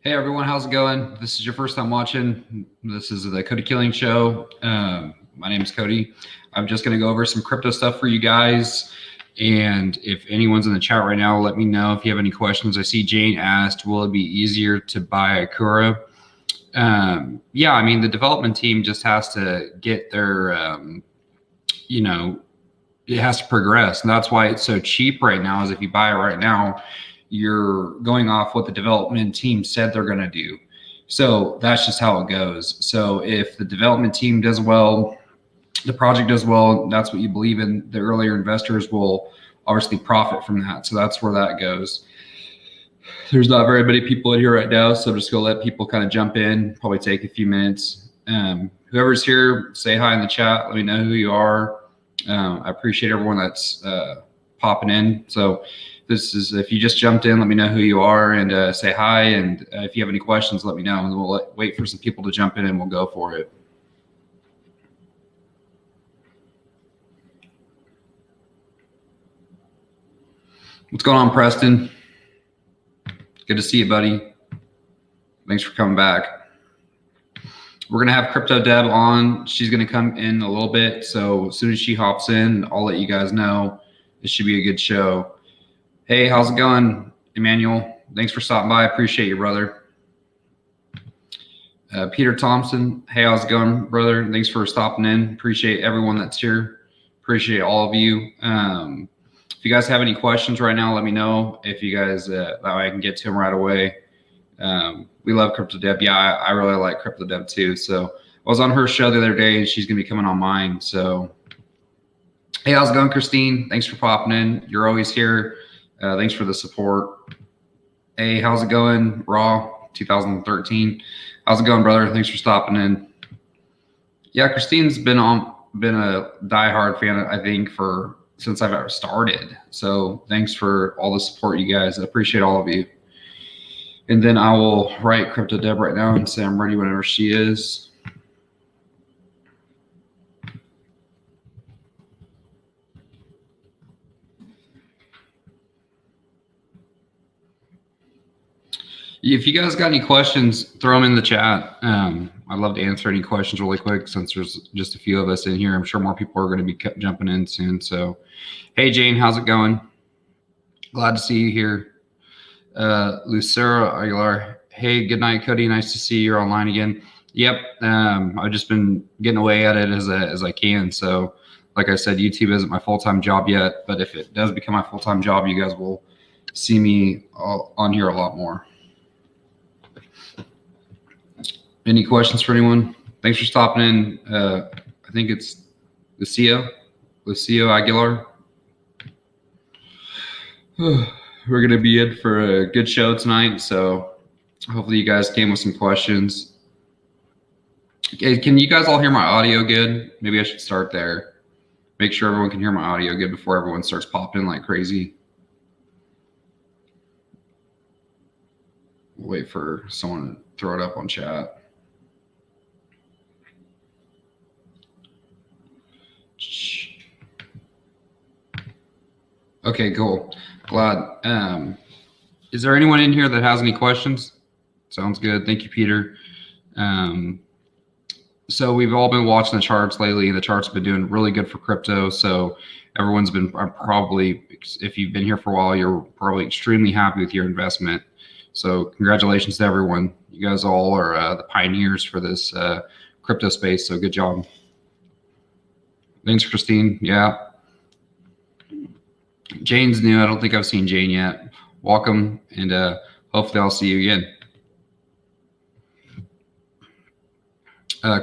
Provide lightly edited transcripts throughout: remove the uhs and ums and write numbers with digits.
Hey everyone, how's it going? This is your first time watching. This is the Cody Killing Show. My name is Cody. I'm just going to go over some crypto stuff for you guys. And if anyone's in the chat right now, let me know if you have any questions. I see Jane asked, will it be easier to buy Ikura? Yeah, I mean, the development team just has to get their, it has to progress. And that's why it's so cheap right now, is if you buy it right now, you're going off what the development team said they're going to do. So that's just how it goes. So if the development team does well, the project does well, that's what you believe in, the earlier investors will obviously profit from that. So that's where that goes. There's not very many people in here right now, so I'm just going to let people kind of jump in, probably take a few minutes. Whoever's here, say hi in the chat. Let me know who you are. I appreciate everyone that's popping in. So this is, if you just jumped in, let me know who you are and say hi. And if you have any questions, let me know, and we'll wait for some people to jump in and we'll go for it. What's going on, Preston? Good to see you, buddy. Thanks for coming back. We're going to have Crypto Deb on. She's going to come in a little bit. So as soon as she hops in, I'll let you guys know. It should be a good show. Hey, how's it going, Emmanuel? Thanks for stopping by. I appreciate you, brother. Peter Thompson. Hey, how's it going, brother? Thanks for stopping in. Appreciate everyone that's here. Appreciate all of you. If you guys have any questions right now, let me know. If you guys, I can get to them right away. We love Crypto Deb. Yeah, I really like Crypto Deb too. So I was on her show the other day, and she's going to be coming on mine. So, hey, how's it going, Christine? Thanks for popping in. You're always here. Thanks for the support. Hey, how's it going? Raw 2013. How's it going, brother? Thanks for stopping in. Yeah, Christine's been a diehard fan, I think, since I've ever started. So thanks for all the support, you guys. I appreciate all of you. And then I will write Crypto Deb right now and say I'm ready whenever she is. If you guys got any questions, throw them in the chat. I'd love to answer any questions really quick, since there's just a few of us in here. I'm sure more people are going to be jumping in soon. So, hey, Jane, how's it going? Glad to see you here. Lucero Aguilar. Hey, good night, Cody. Nice to see you're online again. Yep. I've just been getting away at it as I can. So, like I said, YouTube isn't my full-time job yet, but if it does become my full-time job, you guys will see me on here a lot more. Any questions for anyone? Thanks for stopping in. I think it's Lucio Aguilar. We're going to be in for a good show tonight, so hopefully you guys came with some questions. Okay, can you guys all hear my audio good? Maybe I should start there. Make sure everyone can hear my audio good before everyone starts popping like crazy. We'll wait for someone to throw it up on chat. Okay, cool. Glad. Is there anyone in here that has any questions? Sounds good. Thank you, Peter. So we've all been watching the charts lately. The charts have been doing really good for crypto. So everyone's been probably, if you've been here for a while, you're probably extremely happy with your investment. So congratulations to everyone. You guys all are the pioneers for this crypto space. So good job. Thanks, Christine. Yeah. Jane's new. I don't think I've seen Jane yet. Welcome, and hopefully I'll see you again.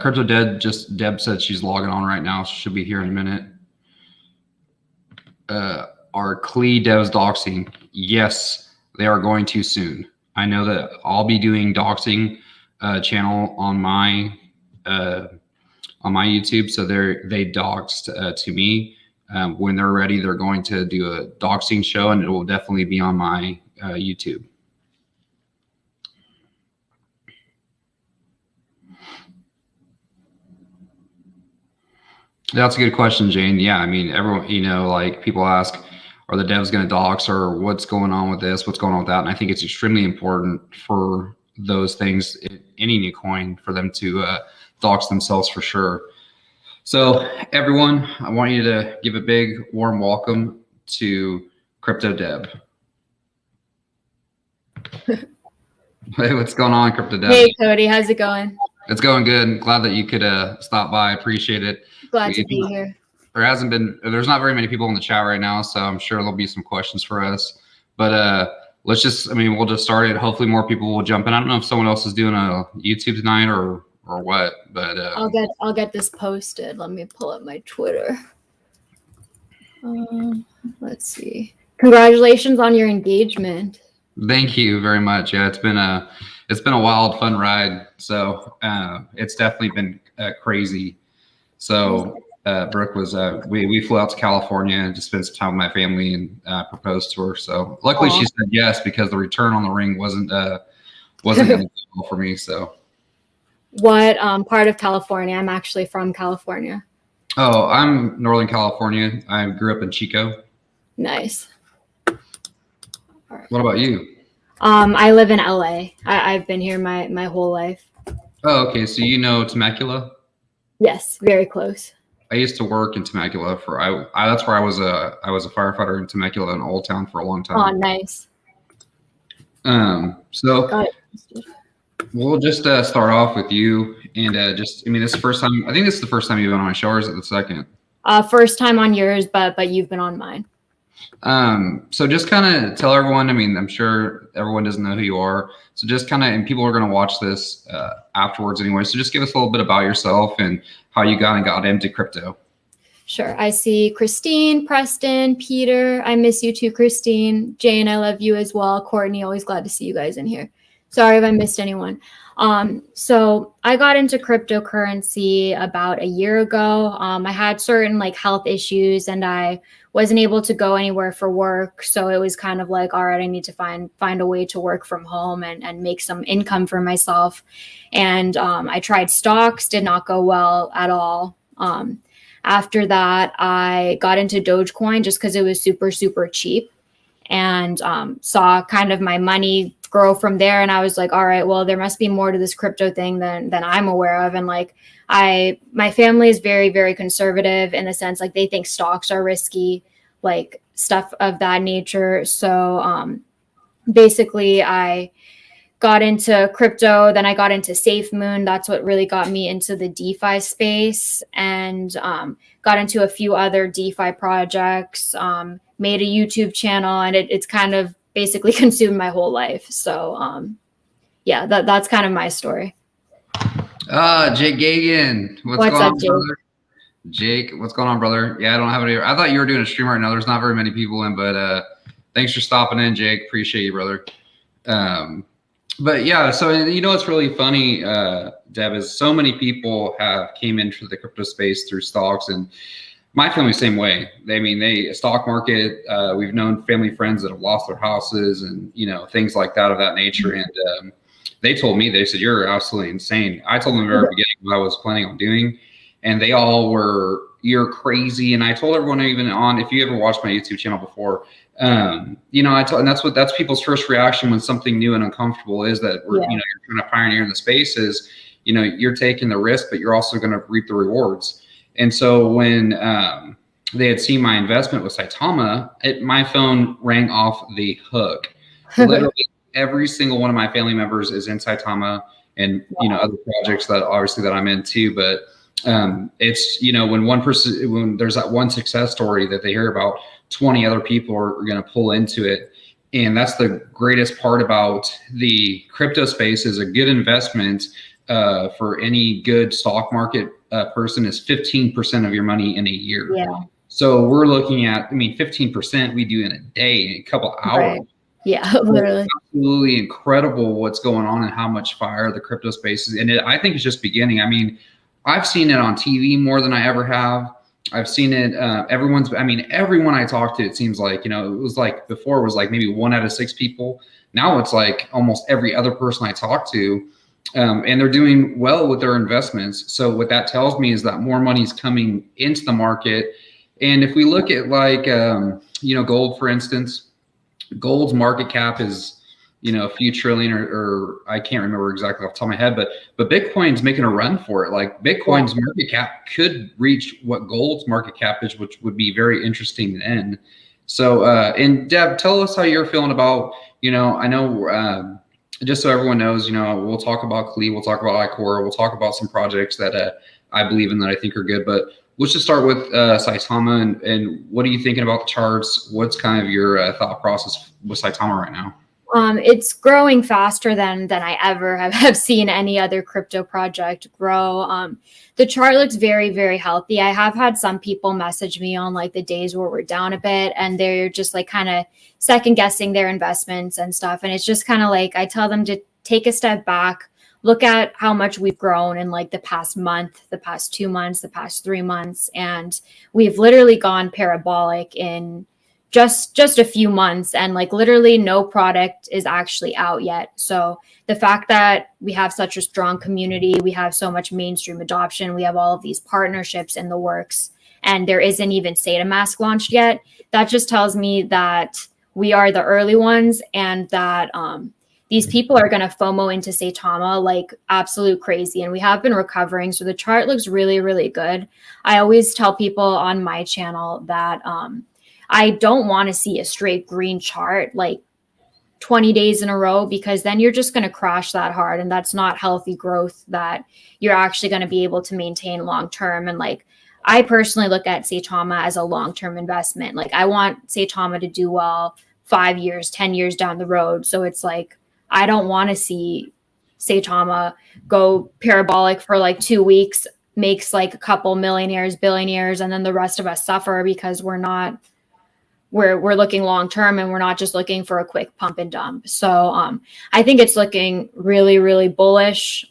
Crypto Deb said she's logging on right now. She should be here in a minute. Are Klee devs doxing? Yes, they are going to soon. I know that I'll be doing doxing channel on my YouTube. So they doxed to me. When they're ready, they're going to do a doxing show, and it will definitely be on my YouTube. That's a good question, Jane. Yeah, I mean, everyone, like people ask, are the devs going to dox, or what's going on with this? What's going on with that? And I think it's extremely important for those things, any new coin, for them to dox themselves for sure. So everyone, I want you to give a big warm welcome to Crypto Deb. Hey, what's going on, Crypto Deb? Hey, Cody, how's it going? It's going good. Glad that you could stop by. Appreciate it. Glad to be here. There's not very many people in the chat right now, so I'm sure there'll be some questions for us. But we'll just start it. Hopefully more people will jump in. I don't know if someone else is doing a YouTube tonight or what, but I'll get this posted. Let me pull up my Twitter. Let's see. Congratulations on your engagement. Thank you very much. Yeah, it's been a wild, fun ride. So it's definitely been crazy. So Brooke was we flew out to California to spend some time with my family and proposed to her. So luckily she said yes, because the return on the ring wasn't for me. So what part of California? I'm actually from California. Oh, I'm Northern California. I grew up in Chico. Nice. What about you? I live in LA. I've been here my whole life. Oh, okay. So you know Temecula? Yes, very close. I used to work in Temecula that's where I was a firefighter in Temecula in Old Town for a long time. Oh, nice. So we'll just start off with you, and this is the first time. I think this is the first time you've been on my show, or is it the second? First time on yours, but you've been on mine. So just kind of tell everyone, I'm sure everyone doesn't know who you are. So just kind of, and people are going to watch this afterwards anyway. So just give us a little bit about yourself and how you got into crypto. Sure. I see Christine, Preston, Peter. I miss you too, Christine. Jane, I love you as well. Courtney, always glad to see you guys in here. Sorry if I missed anyone. So I got into cryptocurrency about a year ago. I had certain health issues and I wasn't able to go anywhere for work. So it was kind of like, all right, I need to find a way to work from home and make some income for myself. And I tried stocks, did not go well at all. After that, I got into Dogecoin just because it was super, super cheap, and saw kind of my money grow from there. And I was like, all right, well, there must be more to this crypto thing than I'm aware of. And my family is very, very conservative in the sense they think stocks are risky, stuff of that nature. So basically I got into crypto, then I got into SafeMoon. That's what really got me into the DeFi space, and got into a few other DeFi projects, made a YouTube channel, and it's kind of basically consumed my whole life. So yeah, that's kind of my story. Jake Gagan, what's going up, on, brother? Jake, what's going on, brother? Yeah, I don't have any. I thought you were doing a stream right now. There's not very many people in, but thanks for stopping in, Jake. Appreciate you, brother. But yeah, so it's really funny, Deb, is so many people came into the crypto space through stocks, and my family same way. Stock market. We've known family friends that have lost their houses and things like that of that nature. And they told me, they said, "You're absolutely insane." I told them in the very beginning what I was planning on doing, and they all were, "You're crazy." And I told everyone, even if you ever watched my YouTube channel before, and that's people's first reaction when something new and uncomfortable is that you're trying to pioneer in the space is, you're taking the risk, but you're also going to reap the rewards. And so when they had seen my investment with Saitama, my phone rang off the hook. Literally every single one of my family members is in Saitama, and other projects that obviously that I'm in too. But it's when there's that one success story that they hear about, 20 other people are going to pull into it. And that's the greatest part about the crypto space, is a good investment for any good stock market person is 15% of your money in a year. Yeah. So we're looking at, 15% we do in a day, in a couple hours. Right. Yeah, literally. It's absolutely incredible what's going on and how much fire the crypto space is. And I think it's just beginning. I've seen it on TV more than I ever have. I've seen it. Everyone I talk to, it seems like, it was before it was maybe 1 out of 6 people. Now it's almost every other person I talk to, and they're doing well with their investments. So what that tells me is that more money is coming into the market. And if we look at gold, for instance, gold's market cap is a few trillion, or I can't remember exactly off the top of my head, but Bitcoin's making a run for it. Like Bitcoin's market cap could reach what gold's market cap is, which would be very interesting then. So, and Deb, tell us how you're feeling about, I know, just so everyone knows, we'll talk about Klee, we'll talk about Ikura, we'll talk about some projects that I believe in that I think are good, but let's just start with Saitama, and what are you thinking about the charts? What's kind of your thought process with Saitama right now? It's growing faster than I ever have seen any other crypto project grow. The chart looks very, very healthy. I have had some people message me on like the days where we're down a bit and they're just like kind of second guessing their investments and stuff. And it's just kind of like, I tell them to take a step back, look at how much we've grown in like the past month, the past 2 months, the past 3 months. And we've literally gone parabolic in just a few months, and like literally no product is actually out yet. So the fact that we have such a strong community, we have so much mainstream adoption, we have all of these partnerships in the works, and there isn't even Saitama launched yet, that just tells me that we are the early ones, and that these people are going to FOMO into Saitama like absolute crazy. And we have been recovering. So the chart looks really, really good. I always tell people on my channel that I don't want to see a straight green chart like 20 days in a row, because then you're just going to crash that hard. And that's not healthy growth that you're actually going to be able to maintain long term. And like, I personally look at Saitama as a long-term investment. Like I want Saitama to do well 5 years, 10 years down the road. So it's like, I don't want to see Saitama go parabolic for like 2 weeks, makes like a couple millionaires, billionaires, and then the rest of us suffer because we're looking long term and we're not just looking for a quick pump and dump. So I think it's looking really, really bullish.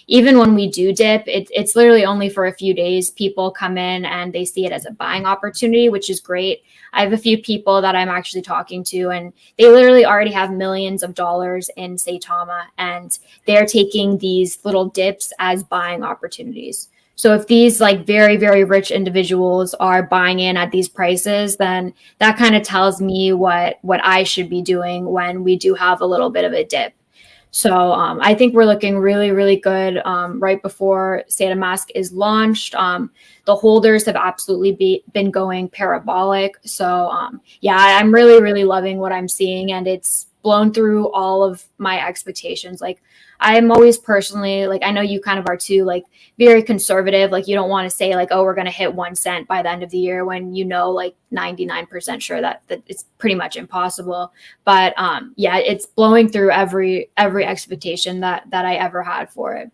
Even when we do dip, it's literally only for a few days. People come in and they see it as a buying opportunity, which is great. I have a few people that I'm actually talking to, and they literally already have millions of dollars in Saitama, and they're taking these little dips as buying opportunities. So if these like very, very rich individuals are buying in at these prices, then that kind of tells me what I should be doing when we do have a little bit of a dip. So I think we're looking really, really good right before Saitama is launched. The holders have absolutely been going parabolic. So yeah, I'm really, really loving what I'm seeing, and it's blown through all of my expectations. Like I'm always personally, like, I know you kind of are too, like very conservative. Like you don't want to say like, oh, we're going to hit 1 cent by the end of the year, when like 99% sure that it's pretty much impossible. But yeah, it's blowing through every expectation that I ever had for it.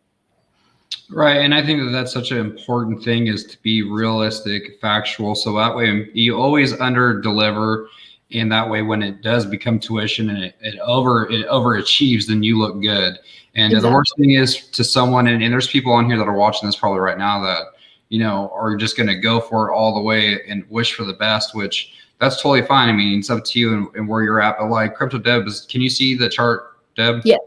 Right. And I think that that's such an important thing, is to be realistic, factual. So that way you always under deliver. And that way, when it does become tuition and it overachieves, then you look good. And exactly. The worst thing is to someone, and there's people on here that are watching this probably right now that, are just going to go for it all the way and wish for the best, which that's totally fine. I mean, it's up to you and where you're at. But like Crypto Deb, can you see the chart, Deb? Yes.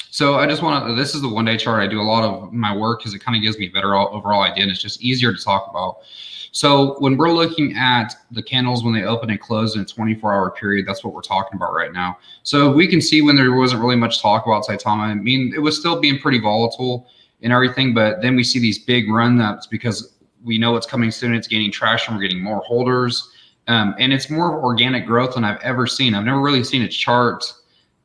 So I just want to, this is the 1 day chart. I do a lot of my work because it kind of gives me a better overall idea, and it's just easier to talk about. So when we're looking at the candles when they open and close in a 24-hour period, that's what we're talking about right now. So we can see when there wasn't really much talk about Saitama. I mean, it was still being pretty volatile and everything, but then we see these big run-ups because we know it's coming soon. It's gaining traction. We're getting more holders. And it's more organic growth than I've ever seen. I've never really seen a chart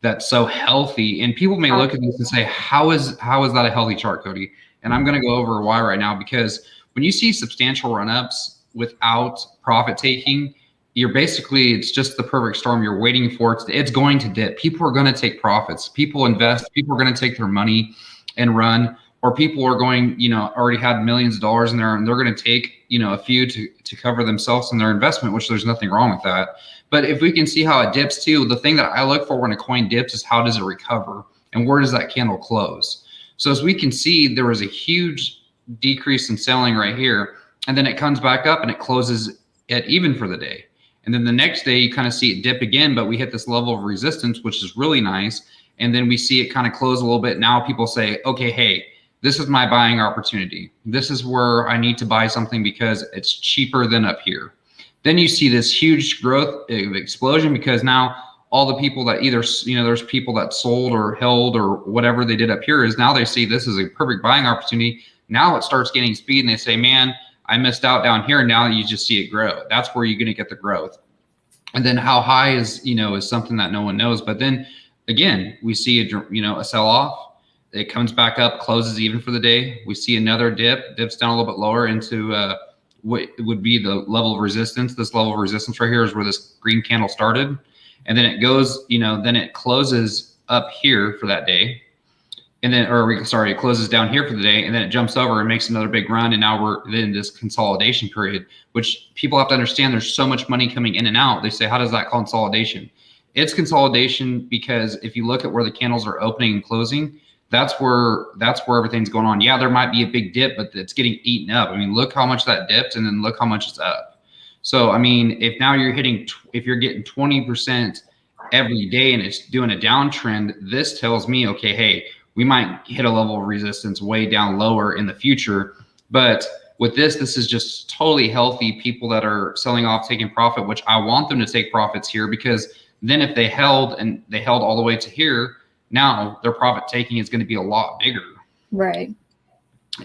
that's so healthy. And people may look at this and say, how is that a healthy chart, Cody? And I'm going to go over why right now, because when you see substantial run-ups without profit taking, it's just the perfect storm. You're waiting for it. It's going to dip. People are going to take profits. People invest. People are going to take their money and run, or people are going, already had millions of dollars in there, and they're going to take, a few to cover themselves in their investment, which there's nothing wrong with that. But if we can see how it dips too, the thing that I look for when a coin dips is how does it recover and where does that candle close? So as we can see, there was a huge decrease in selling right here, and then it comes back up and it closes at even for the day. And then the next day you kind of see it dip again, but we hit this level of resistance, which is really nice. And then we see it kind of close a little bit. Now people say, okay, hey, this is my buying opportunity. This is where I need to buy something because it's cheaper than up here. Then you see this huge growth explosion, because now all the people that either, there's people that sold or held or whatever they did up here, is now they see this is a perfect buying opportunity. Now it starts gaining speed and they say, man, I missed out down here. And now you just see it grow. That's where you're going to get the growth. And then how high is, is something that no one knows. But then again, we see a sell off. It comes back up, closes even for the day. We see another dips down a little bit lower into what would be the level of resistance. This level of resistance right here is where this green candle started. And then it goes, then it closes up here for that day. And then, it closes down here for the day, and then it jumps over and makes another big run. And now we're in this consolidation period, which people have to understand. There's so much money coming in and out. They say, how does that consolidation? It's consolidation because if you look at where the candles are opening and closing, that's where everything's going on. Yeah, there might be a big dip, but it's getting eaten up. I mean, look how much that dipped, and then look how much it's up. So, I mean, if now you're getting 20% every day and it's doing a downtrend, this tells me, okay, hey, we might hit a level of resistance way down lower in the future. But with this is just totally healthy people that are selling off, taking profit, which I want them to take profits here, because then if they held all the way to here, now their profit taking is going to be a lot bigger. Right.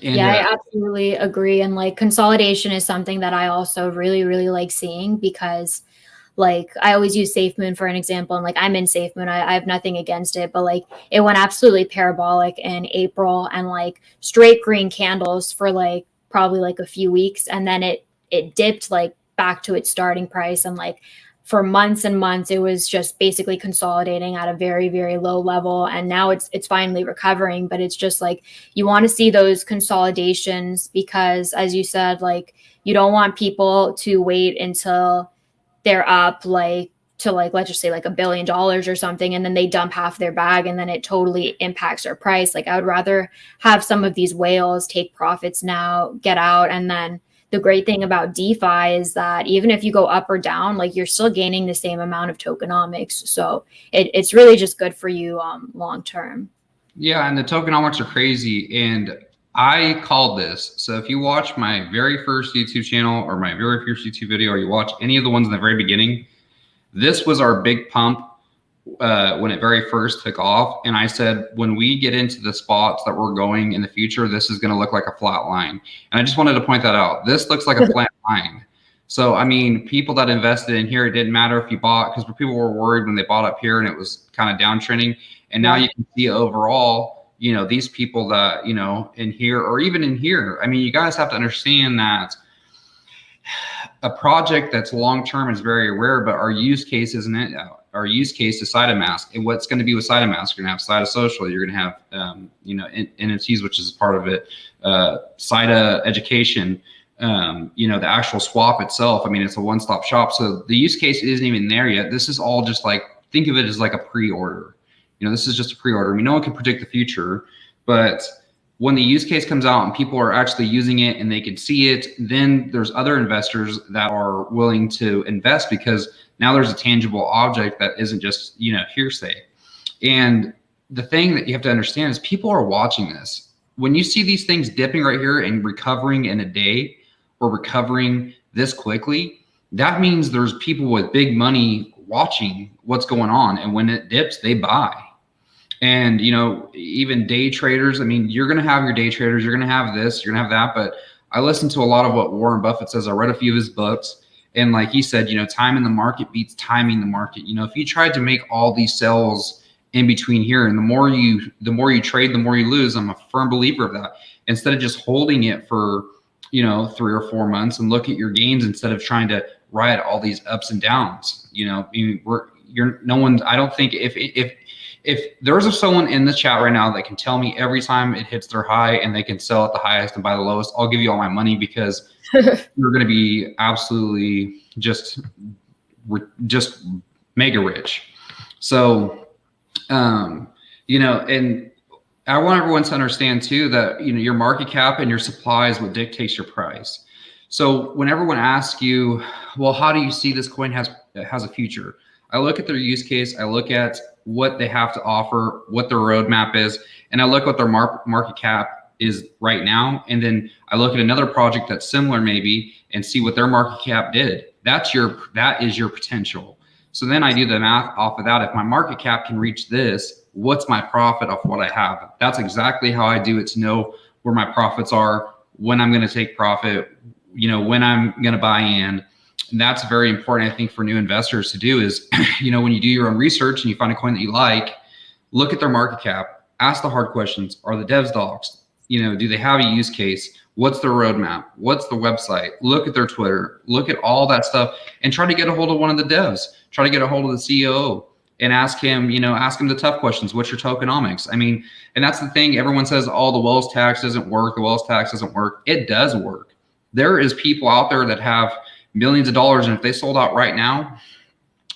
And, yeah, I absolutely agree. And like consolidation is something that I also really, really like seeing, because like I always use SafeMoon for an example. And like I'm in SafeMoon, I have nothing against it, but like it went absolutely parabolic in April and like straight green candles for like probably like a few weeks. And then it dipped like back to its starting price. And like for months and months, it was just basically consolidating at a very, very low level. And now it's finally recovering, but it's just like, you want to see those consolidations because, as you said, like you don't want people to wait until they're up like to like, let's just say like $1 billion or something, and then they dump half their bag and then it totally impacts their price. Like I would rather have some of these whales take profits now, get out. And then the great thing about DeFi is that even if you go up or down, like you're still gaining the same amount of tokenomics. So it's really just good for you long term. Yeah, and the tokenomics are crazy. And I called this. So if you watch my very first YouTube channel or my very first YouTube video, or you watch any of the ones in the very beginning, this was our big pump when it very first took off. And I said, when we get into the spots that we're going in the future, this is going to look like a flat line. And I just wanted to point that out. This looks like a flat line. So, I mean, people that invested in here, it didn't matter if you bought, because people were worried when they bought up here and it was kind of downtrending. And now you can see overall, these people that, in here or even in here, I mean, you guys have to understand that a project that's long-term is very rare, but our use case isn't it. Our use case is Saitama. And what's going to be with Saitama? You're going to have Saita Social. You're going to have, NFTs, which is part of it. Saita Education. The actual swap itself. I mean, it's a one-stop shop. So the use case isn't even there yet. This is all just like, think of it as like a pre-order. This is just a pre-order. I mean, no one can predict the future, but when the use case comes out and people are actually using it and they can see it, then there's other investors that are willing to invest, because now there's a tangible object that isn't just, hearsay. And the thing that you have to understand is people are watching this. When you see these things dipping right here and recovering in a day or recovering this quickly, that means there's people with big money watching what's going on. And when it dips, they buy. And, even day traders, I mean, you're going to have your day traders, you're going to have this, you're going to have that. But I listen to a lot of what Warren Buffett says. I read a few of his books. And like he said, time in the market beats timing the market. If you tried to make all these sells in between here, and the more you trade, the more you lose. I'm a firm believer of that. Instead of just holding it for, 3 or 4 months and look at your gains instead of trying to ride all these ups and downs. I don't think if there's someone in the chat right now that can tell me every time it hits their high and they can sell at the highest and buy the lowest, I'll give you all my money, because you're going to be absolutely just mega rich. So, and I want everyone to understand too that, your market cap and your supply is what dictates your price. So when everyone asks you, well, how do you see this coin has a future? I look at their use case. I look at what they have to offer, what their roadmap is, and I look what their market cap is right now. And then I look at another project that's similar maybe and see what their market cap did. That is your potential. So then I do the math off of that. If my market cap can reach this, what's my profit off what I have? That's exactly how I do it to know where my profits are, when I'm going to take profit, when I'm going to buy in. And that's very important, I think, for new investors to do is, when you do your own research and you find a coin that you like, look at their market cap, ask the hard questions. Are the devs doxed? Do they have a use case? What's their roadmap? What's the website? Look at their Twitter, look at all that stuff, and try to get a hold of one of the devs. Try to get a hold of the CEO and ask him the tough questions. What's your tokenomics? I mean, and that's the thing. Everyone says, oh, the Wells tax doesn't work. The Wells tax doesn't work. It does work. There is people out there that have millions of dollars, and if they sold out right now,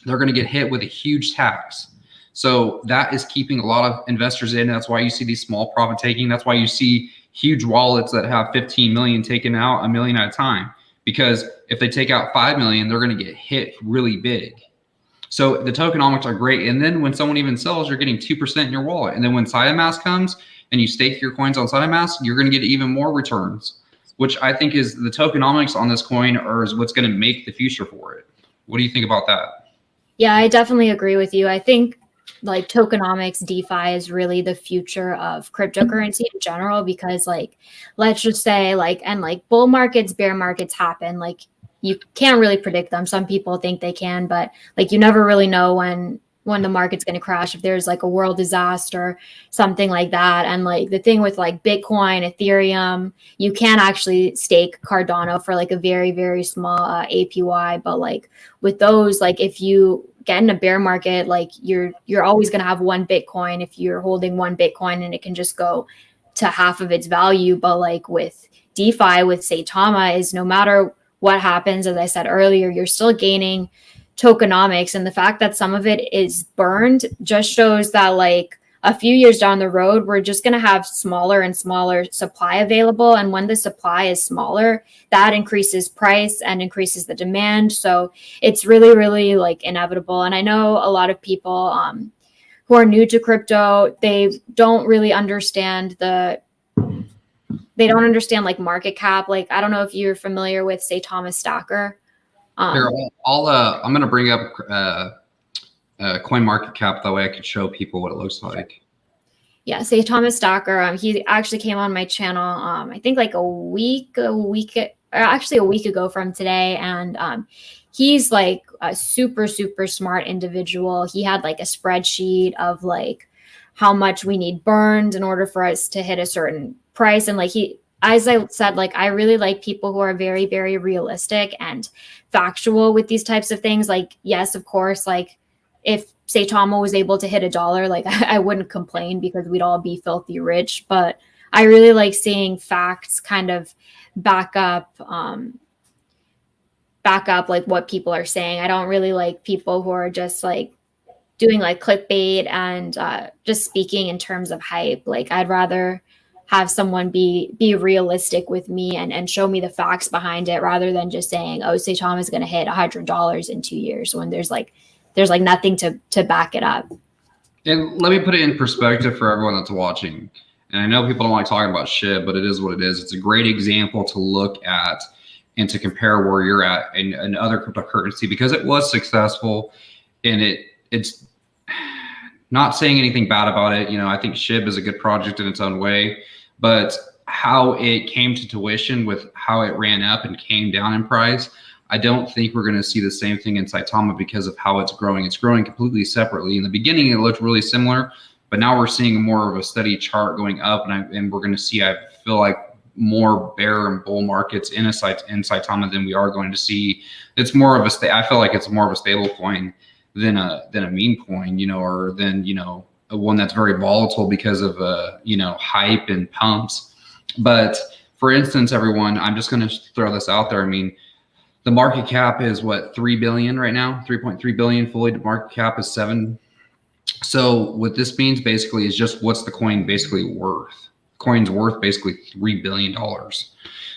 they're going to get hit with a huge tax. So that is keeping a lot of investors in. That's why you see these small profit taking. That's why you see huge wallets that have 15 million taken out, 1 million at a time. Because if they take out 5 million, they're going to get hit really big. So the tokenomics are great. And then when someone even sells, you're getting 2% in your wallet. And then when Saitama comes and you stake your coins on Saitama, you're going to get even more returns, which I think is the tokenomics on this coin is what's going to make the future for it. What do you think about that? Yeah, I definitely agree with you. I think like tokenomics, DeFi is really the future of cryptocurrency in general, because let's just say bull markets, bear markets happen. You can't really predict them. Some people think they can, but you never really know when the market's going to crash, if there's a world disaster, something like that. And the thing with Bitcoin, Ethereum, you can actually stake Cardano for a very, very small APY. But with those, if you get in a bear market, you're always going to have one Bitcoin if you're holding one Bitcoin, and it can just go to half of its value. But with DeFi, with Saitama, is no matter what happens, as I said earlier, you're still gaining tokenomics. And the fact that some of it is burned just shows that a few years down the road, we're just going to have smaller and smaller supply available. And when the supply is smaller, that increases price and increases the demand. So it's really, really inevitable. And I know a lot of people who are new to crypto, they don't really understand market cap. I don't know if you're familiar with Saitama Stacker. Here, I'm going to bring up coin market cap. That way I could show people what it looks like. Yeah, Saitama Stacker. He actually came on my channel, I think a week ago from today. And he's a super, super smart individual. He had a spreadsheet of how much we need burned in order for us to hit a certain price. And as I said, I really like people who are very, very realistic and factual with these types of things. Yes, of course, if Saitama was able to hit $1, I wouldn't complain, because we'd all be filthy rich. But I really like seeing facts kind of back up what people are saying. I don't really like people who are just doing clickbait and just speaking in terms of hype. I'd rather have someone be realistic with me and show me the facts behind it, rather than just saying, oh, Saitama is going to hit $100 in 2 years, when there's nothing to back it up. And let me put it in perspective for everyone that's watching. And I know people don't like talking about shit, but it is what it is. It's a great example to look at and to compare where you're at in other cryptocurrency, because it was successful, and it's not saying anything bad about it. I think SHIB is a good project in its own way, but how it came to tuition with how it ran up and came down in price, I don't think we're going to see the same thing in Saitama, because of how it's growing. It's growing completely separately. In the beginning, it looked really similar, but now we're seeing more of a steady chart going up, and we're going to see, I feel like, more bear and bull markets in Saitama than we are going to see. It's more of I feel like it's more of a stable coin than a meme coin, or than a one that's very volatile because of hype and pumps. But for instance, everyone, I'm just going to throw this out there. I mean, the market cap is what, 3 billion right now, 3.3 billion. Fully market cap is 7. So what this means basically is just what's the coin basically worth. Coin's worth basically $3 billion.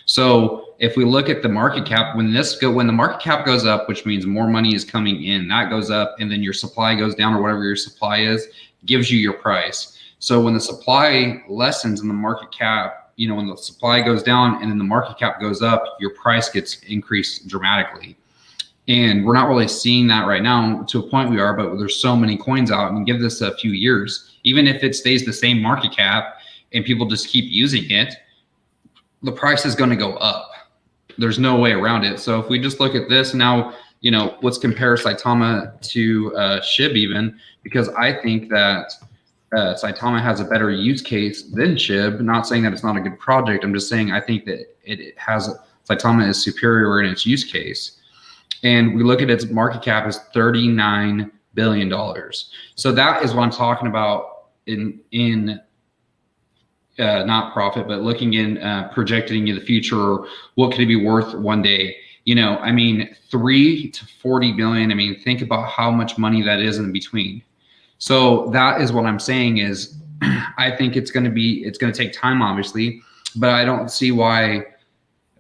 So if we look at the market cap, when the market cap goes up, which means more money is coming in, that goes up, and then your supply goes down, or whatever your supply is, gives you your price. So when the supply lessens and the market cap, when the supply goes down and then the market cap goes up, your price gets increased dramatically. And we're not really seeing that right now. To a point we are, but there's so many coins out. I mean, give this a few years. Even if it stays the same market cap and people just keep using it, the price is going to go up. There's no way around it. So if we just look at this now, you know, let's compare Saitama to SHIB even, because I think that Saitama has a better use case than SHIB. Not saying that it's not a good project. I'm just saying I think that Saitama is superior in its use case. And we look at its market cap as $39 billion. So that is what I'm talking about in not profit, but looking in projecting in the future, or what could it be worth one day? You know, I mean, 3 to 40 billion. I mean, think about how much money that is in between. So that is what I'm saying is I think it's going to take time, obviously, but I don't see why.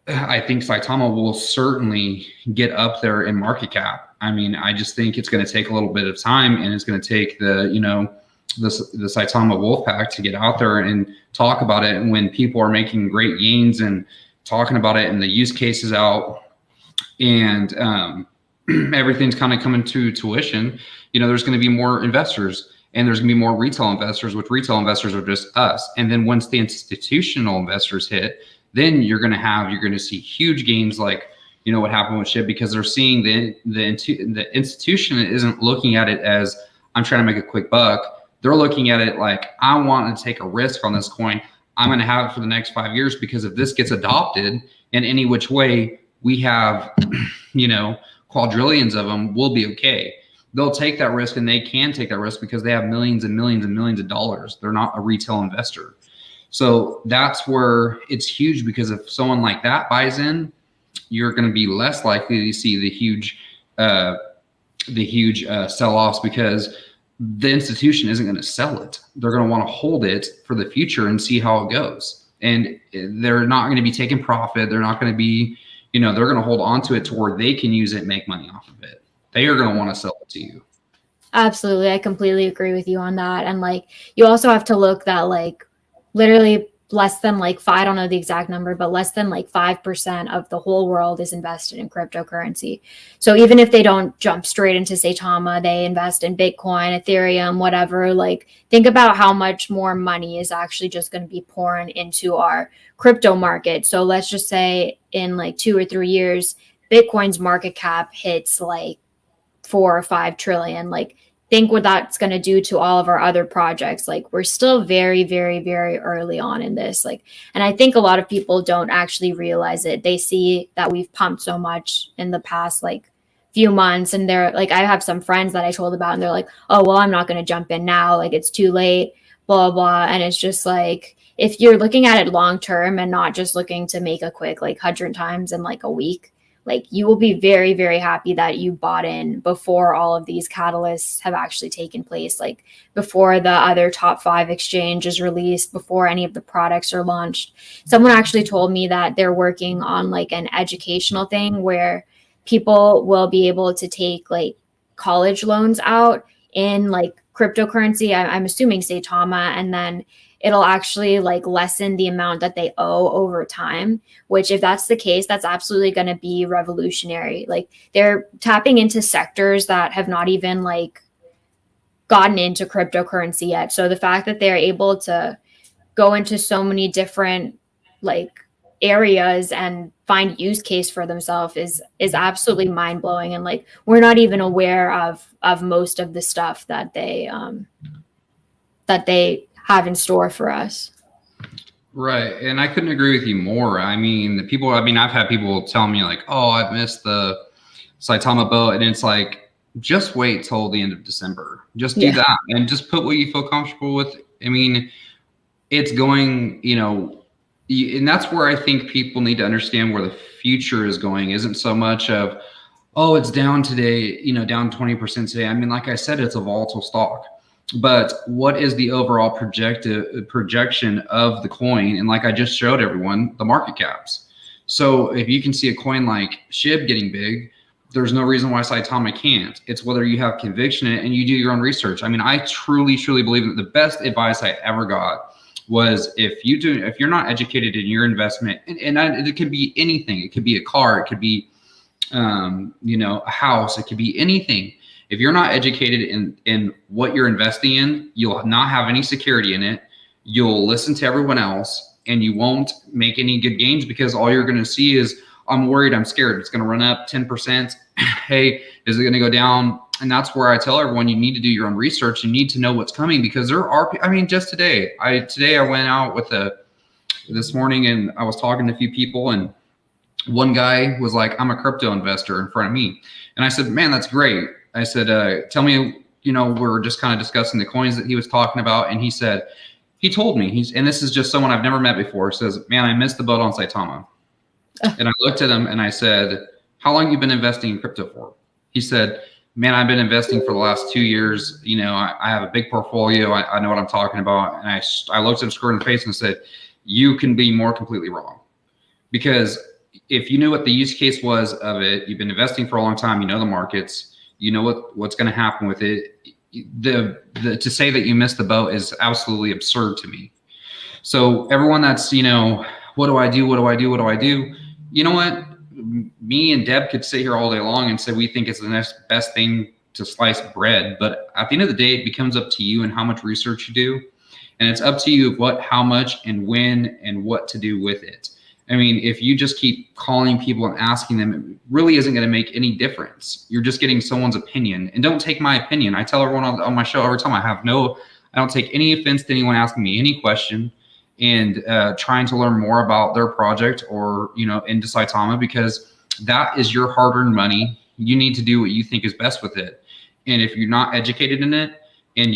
I think Saitama will certainly get up there in market cap. I mean, I just think it's going to take a little bit of time, and it's going to take the Saitama Wolfpack to get out there and talk about it. And when people are making great gains and talking about it and the use cases out and everything's kind of coming to tuition, you know, there's going to be more investors and there's going to be more retail investors, which retail investors are just us. And then once the institutional investors hit, then you're going to see huge gains, like, you know, what happened with SHIB, because they're seeing the institution isn't looking at it as I'm trying to make a quick buck. They're looking at it like, I want to take a risk on this coin. I'm going to have it for the next 5 years, because if this gets adopted in any which way, we have, you know, quadrillions of them, we'll be okay. They'll take that risk, and they can take that risk because they have millions and millions and millions of dollars. They're not a retail investor. So that's where it's huge, because if someone like that buys in, you're going to be less likely to see the huge sell-offs, because the institution isn't going to sell it. They're going to want to hold it for the future and see how it goes. And they're not going to be taking profit. They're not going to be, you know, they're going to hold on to it to where they can use it and make money off of it. They are going to want to sell it to you. Absolutely. I completely agree with you on that. And like, you also have to look that like literally less than like I don't know the exact number, but less than like 5% of the whole world is invested in cryptocurrency. So even if they don't jump straight into Saitama, they invest in Bitcoin, Ethereum, whatever, like think about how much more money is actually just going to be pouring into our crypto market. So let's just say in like 2 or 3 years, Bitcoin's market cap hits like 4 or 5 trillion. Like, think what that's going to do to all of our other projects. Like, we're still very, very, very early on in this. Like, and I think a lot of people don't actually realize it. They see that we've pumped so much in the past, like, few months. And they're like, I have some friends that I told about, and they're like, oh, well, I'm not going to jump in now. Like, it's too late, blah, blah. And it's just like, if you're looking at it long term and not just looking to make a quick, like, 100 times in like a week, like, you will be very, very happy that you bought in before all of these catalysts have actually taken place, like before the other top 5 exchange is released, before any of the products are launched. Someone actually told me that they're working on like an educational thing where people will be able to take like college loans out in like cryptocurrency. I'm assuming Saitama, and then it'll actually like lessen the amount that they owe over time, which if that's the case, that's absolutely going to be revolutionary. Like, they're tapping into sectors that have not even like gotten into cryptocurrency yet. So the fact that they're able to go into so many different like areas and find use case for themselves is absolutely mind blowing. And like, we're not even aware of most of the stuff that they have in store for us. Right. And I couldn't agree with you more. I mean, I've had people tell me like, oh, I've missed the Saitama boat. And it's like, just wait till the end of December. Just do that and just put what you feel comfortable with. I mean, it's going, you know, and that's where I think people need to understand where the future is going. Isn't so much of, oh, it's down today, you know, down 20% today. I mean, like I said, it's a volatile stock. But what is the overall projection of the coin? And like I just showed everyone, the market caps. So if you can see a coin like SHIB getting big, there's no reason why Saitama can't. It's whether you have conviction in it and you do your own research. I mean, I truly, truly believe that the best advice I ever got was if you're not educated in your investment, and it could be anything. It could be a car. It could be a house. It could be anything. If you're not educated in what you're investing in, you'll not have any security in it. You'll listen to everyone else, and you won't make any good gains, because all you're going to see is, I'm worried, I'm scared, it's going to run up 10%. Hey, is it going to go down? And that's where I tell everyone, you need to do your own research. You need to know what's coming, because there are, just today I went out this morning, and I was talking to a few people, and one guy was like, I'm a crypto investor, in front of me. And I said, man, that's great. I said, tell me, we're just kind of discussing the coins that he was talking about. And he said, he told me, and this is just someone I've never met before, says, man, I missed the boat on Saitama. And I looked at him and I said, how long have you been investing in crypto for? He said, man, I've been investing for the last 2 years. I have a big portfolio. I know what I'm talking about. And I looked at him square in the face and said, you can be more completely wrong. Because if you knew what the use case was of it, you've been investing for a long time, you know the markets, you know what's going to happen with it. To say that you missed the boat is absolutely absurd to me. So everyone that's, what do I do? What do I do? What do I do? You know what? Me and Deb could sit here all day long and say we think it's the next best thing to slice bread. But at the end of the day, it becomes up to you and how much research you do. And it's up to you what, how much, and when, and what to do with it. If you just keep calling people and asking them, it really isn't going to make any difference. You're just getting someone's opinion. And don't take my opinion. I tell everyone on my show every time, I don't take any offense to anyone asking me any question and trying to learn more about their project or, into Saitama, because that is your hard-earned money. You need to do what you think is best with it. And if you're not educated in it, and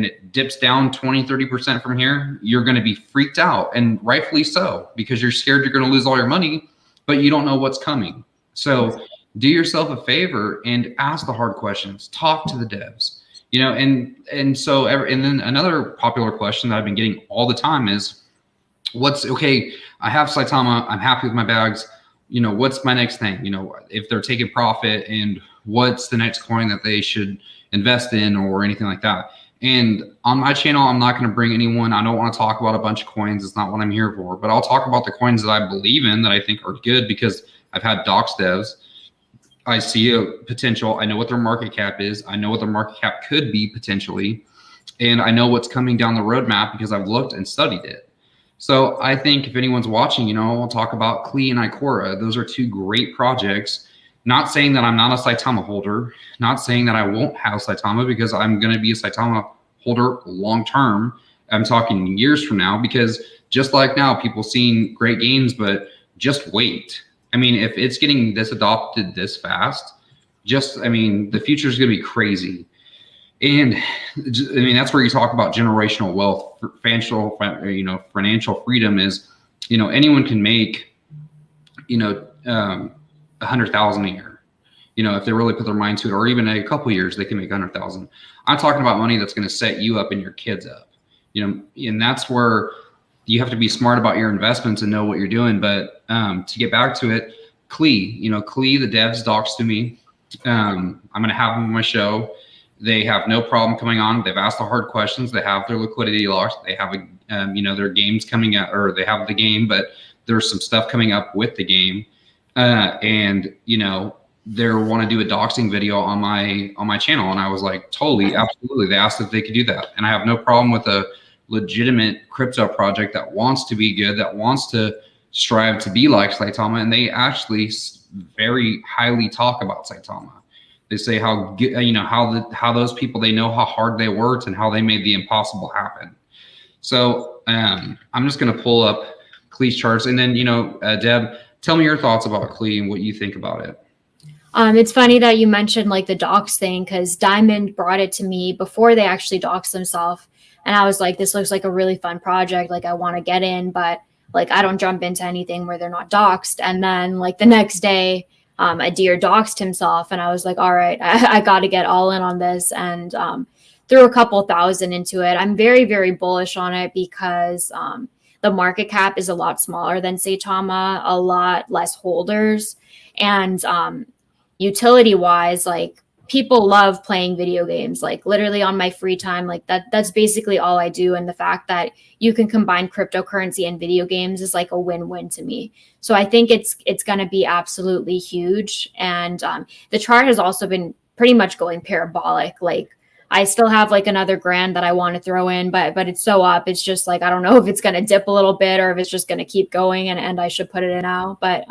it dips down 20-30% from here, you're going to be freaked out, and rightfully so, because you're scared you're going to lose all your money, but you don't know what's coming. So do yourself a favor and ask the hard questions. Talk to the devs, and then another popular question that I've been getting all the time is, okay, I have Saitama, I'm happy with my bags, what's my next thing? If they're taking profit, and what's the next coin that they should invest in or anything like that. And on my channel, I'm not going to bring anyone. I don't want to talk about a bunch of coins. It's not what I'm here for, but I'll talk about the coins that I believe in, that I think are good, because I've had dox devs. I see a potential. I know what their market cap is. I know what their market cap could be potentially. And I know what's coming down the roadmap because I've looked and studied it. So I think if anyone's watching, we'll talk about Klee and Ikura. Those are two great projects. Not saying that I'm not a Saitama holder, not saying that I won't have Saitama, because I'm going to be a Saitama holder long term. I'm talking years from now, because just like now, people seeing great gains, but just wait. If it's getting this adopted this fast, the future is going to be crazy. And that's where you talk about generational wealth, financial freedom is, anyone can make, 100,000 a year, if they really put their mind to it, or even a couple years, they can make 100,000. I'm talking about money that's going to set you up and your kids up, and that's where you have to be smart about your investments and know what you're doing. But to get back to it, Klee, Klee, the devs doxed to me. I'm going to have them on my show. They have no problem coming on. They've asked the hard questions. They have their liquidity locked. They have their games coming out, or they have the game, but there's some stuff coming up with the game. And they want to do a doxing video on my channel. And I was like, totally, absolutely. They asked if they could do that. And I have no problem with a legitimate crypto project that wants to be good, that wants to strive to be like Saitama. And they actually very highly talk about Saitama. They say how good, how those people, they know how hard they worked and how they made the impossible happen. So I'm just going to pull up Klee's charts. And then, Deb, tell me your thoughts about Klee and what you think about it. It's funny that you mentioned like the dox thing, because Diamond brought it to me before they actually doxed themselves. And I was like, this looks like a really fun project. Like I want to get in, but like, I don't jump into anything where they're not doxed. And then like the next day, a deer doxed himself. And I was like, all right, I got to get all in on this. And threw a couple thousand into it. I'm very, very bullish on it because the market cap is a lot smaller than Saitama, a lot less holders. And utility wise, like people love playing video games, like literally on my free time. Like that's basically all I do. And the fact that you can combine cryptocurrency and video games is like a win-win to me. So I think it's going to be absolutely huge. And the chart has also been pretty much going parabolic. Like I still have like another grand that I want to throw in, but it's so up. It's just like, I don't know if it's going to dip a little bit or if it's just going to keep going, and I should put it in now. But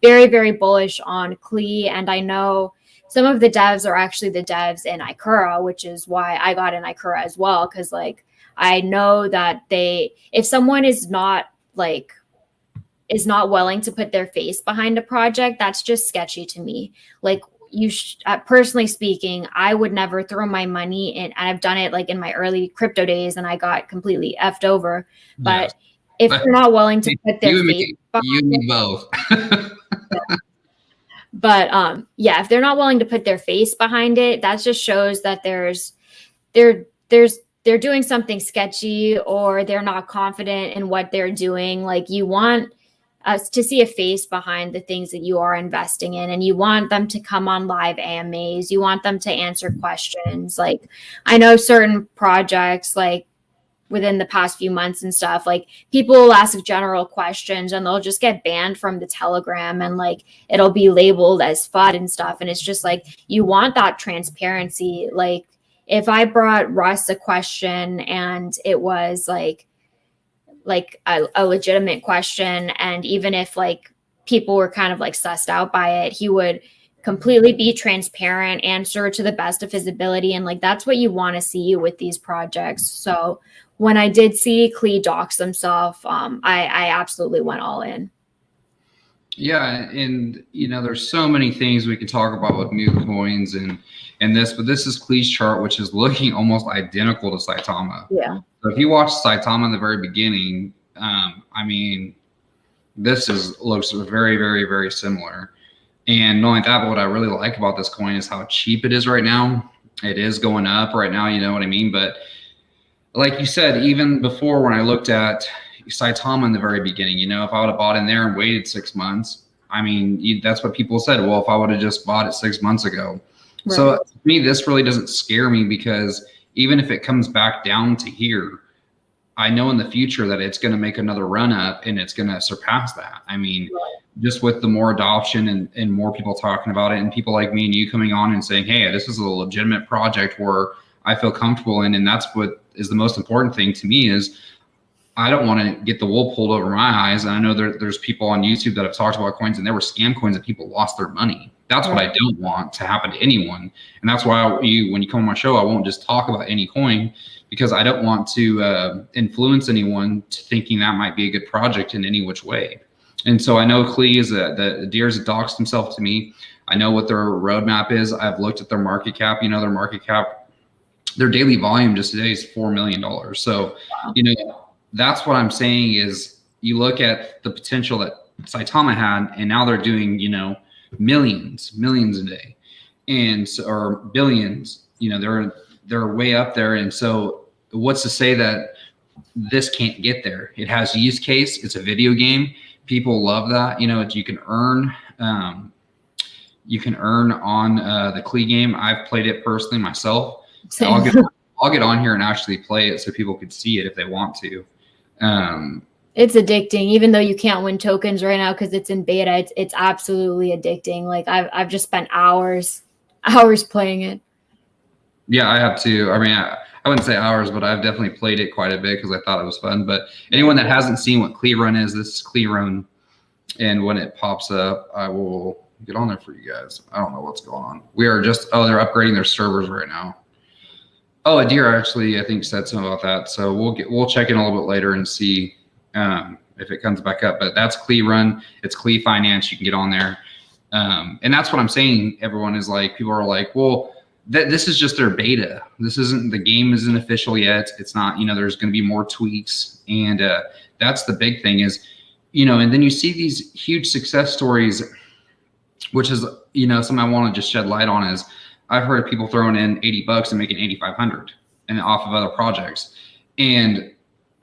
very, very bullish on Klee. And I know some of the devs are actually the devs in Ikura, which is why I got in Ikura as well. Cause like, I know that if someone is not willing to put their face behind a project, that's just sketchy to me. Like personally speaking, I would never throw my money in, and I've done it like in my early crypto days and I got completely effed over. But if they're not willing to put their face behind you and me both. But if they're not willing to put their face behind it, that just shows that they're doing something sketchy, or they're not confident in what they're doing. Like, you want us to see a face behind the things that you are investing in, and you want them to come on live AMAs. You want them to answer questions. Like, I know certain projects, like within the past few months and stuff, like people will ask general questions and they'll just get banned from the Telegram, and like it'll be labeled as FUD and stuff. And it's just like, you want that transparency. Like, if I brought Russ a question and it was like a legitimate question, and even if like people were kind of like sussed out by it, he would completely be transparent, answer to the best of his ability. And like, that's what you want to see with these projects. So when I did see Klee dox himself, I absolutely went all in. Yeah, and there's so many things we could talk about with new coins and this, but this is Klee's chart, which is looking almost identical to Saitama. Yeah. So if you watch Saitama in the very beginning, I mean, this looks very, very, very similar. And not only that, but what I really like about this coin is how cheap it is right now. It is going up right now, you know what I mean? But like you said, even before, when I looked at Saitama in the very beginning, if I would have bought in there and waited 6 months, I mean, that's what people said. Well, if I would have just bought it 6 months ago. Right. So to me, this really doesn't scare me, because even if it comes back down to here, I know in the future that it's going to make another run up and it's going to surpass that. I mean, just with the more adoption and more people talking about it, and people like me and you coming on and saying, hey, this is a legitimate project where I feel comfortable in. And that's what is the most important thing to me, is I don't want to get the wool pulled over my eyes. And I know there's people on YouTube that have talked about coins, and there were scam coins that people lost their money. That's what I don't want to happen to anyone. And that's why when you come on my show, I won't just talk about any coin, because I don't want to influence anyone to thinking that might be a good project in any which way. And so I know Klee is the Deers doxed himself to me. I know what their roadmap is. I've looked at their market cap. Their market cap, their daily volume just today is $4 million. So, that's what I'm saying is, you look at the potential that Saitama had, and now they're doing, millions a day, or billions, they're way up there. And so what's to say that this can't get there? It has use case. It's a video game. People love that. You can earn, on the Klee game. I've played it personally myself. I'll get on here and actually play it so people could see it if they want to. It's addicting, even though you can't win tokens right now because it's in beta. It's absolutely addicting. Like, I've just spent hours playing it. Yeah, I have too. I mean, I wouldn't say hours, but I've definitely played it quite a bit because I thought it was fun. But anyone that hasn't seen what Klee Run is, this is Klee Run, and when it pops up, I will get on there for you guys. I don't know what's going on. We are just they're upgrading their servers right now. Oh, Adir actually, I think, said something about that. So we'll check in a little bit later and see if it comes back up. But that's Klee Run. It's Klee Finance. You can get on there. And that's what I'm saying. Everyone is like, people are like, well, this is just their beta. The game isn't official yet. It's not, there's going to be more tweaks. And that's the big thing is, and then you see these huge success stories, which is, something I want to just shed light on is, I've heard people throwing in $80 and making 8,500 and off of other projects. And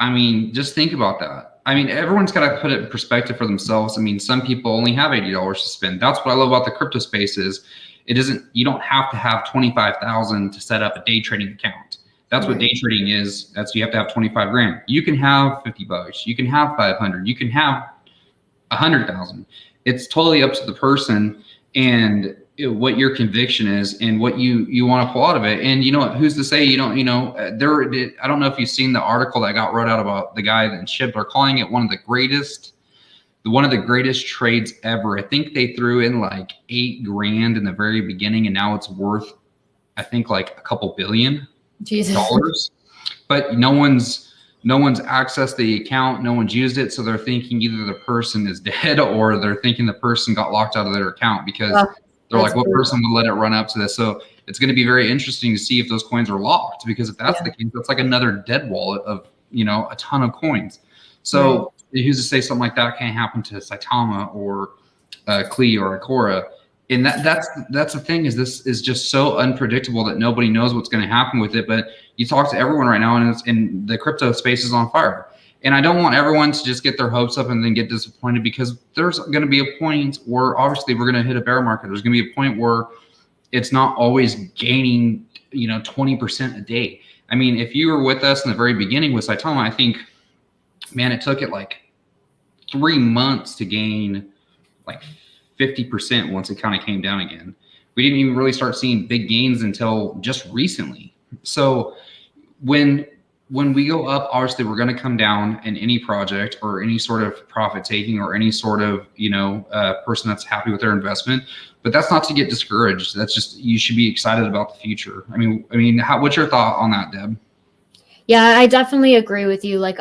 I mean, just think about that. I mean, everyone's got to put it in perspective for themselves. I mean, some people only have $80 to spend. That's what I love about the crypto space is It doesn't, you don't have to have 25,000 to set up a day trading account. That's what day trading is. That's, you have to have 25 grand. You can have 50 bucks. You can have 500. You can have 100,000. It's totally up to the person and what your conviction is and what you want to pull out of it. And you know what, who's to say you don't, I don't know if you've seen the article that got wrote out about the guy that shipped. They're calling it one of the greatest trades ever. I think they threw in like $8 grand in the very beginning, and now it's worth, I think, like a couple billion dollars. But no one's accessed the account, no one's used it, so they're thinking either the person is dead or they're thinking the person got locked out of their account because they're like, what person would let it run up to this? So it's going to be very interesting to see if those coins are locked, because if that's the case, that's like another dead wallet of, a ton of coins. So who's to say something like that can't happen to Saitama or Klee or Ikura? And that's the thing, is this is just so unpredictable that nobody knows what's going to happen with it. But you talk to everyone right now, and the crypto space is on fire. And I don't want everyone to just get their hopes up and then get disappointed, because there's going to be a point where obviously we're going to hit a bear market. There's going to be a point where it's not always gaining, 20% a day. I mean, if you were with us in the very beginning with Saitama, I think, man, it took it like 3 months to gain like 50% once it kind of came down again. We didn't even really start seeing big gains until just recently. So when we go up, obviously we're going to come down in any project or any sort of profit taking or any sort of, person that's happy with their investment. But that's not to get discouraged. That's just, you should be excited about the future. I mean, what's your thought on that, Deb? Yeah, I definitely agree with you. Like,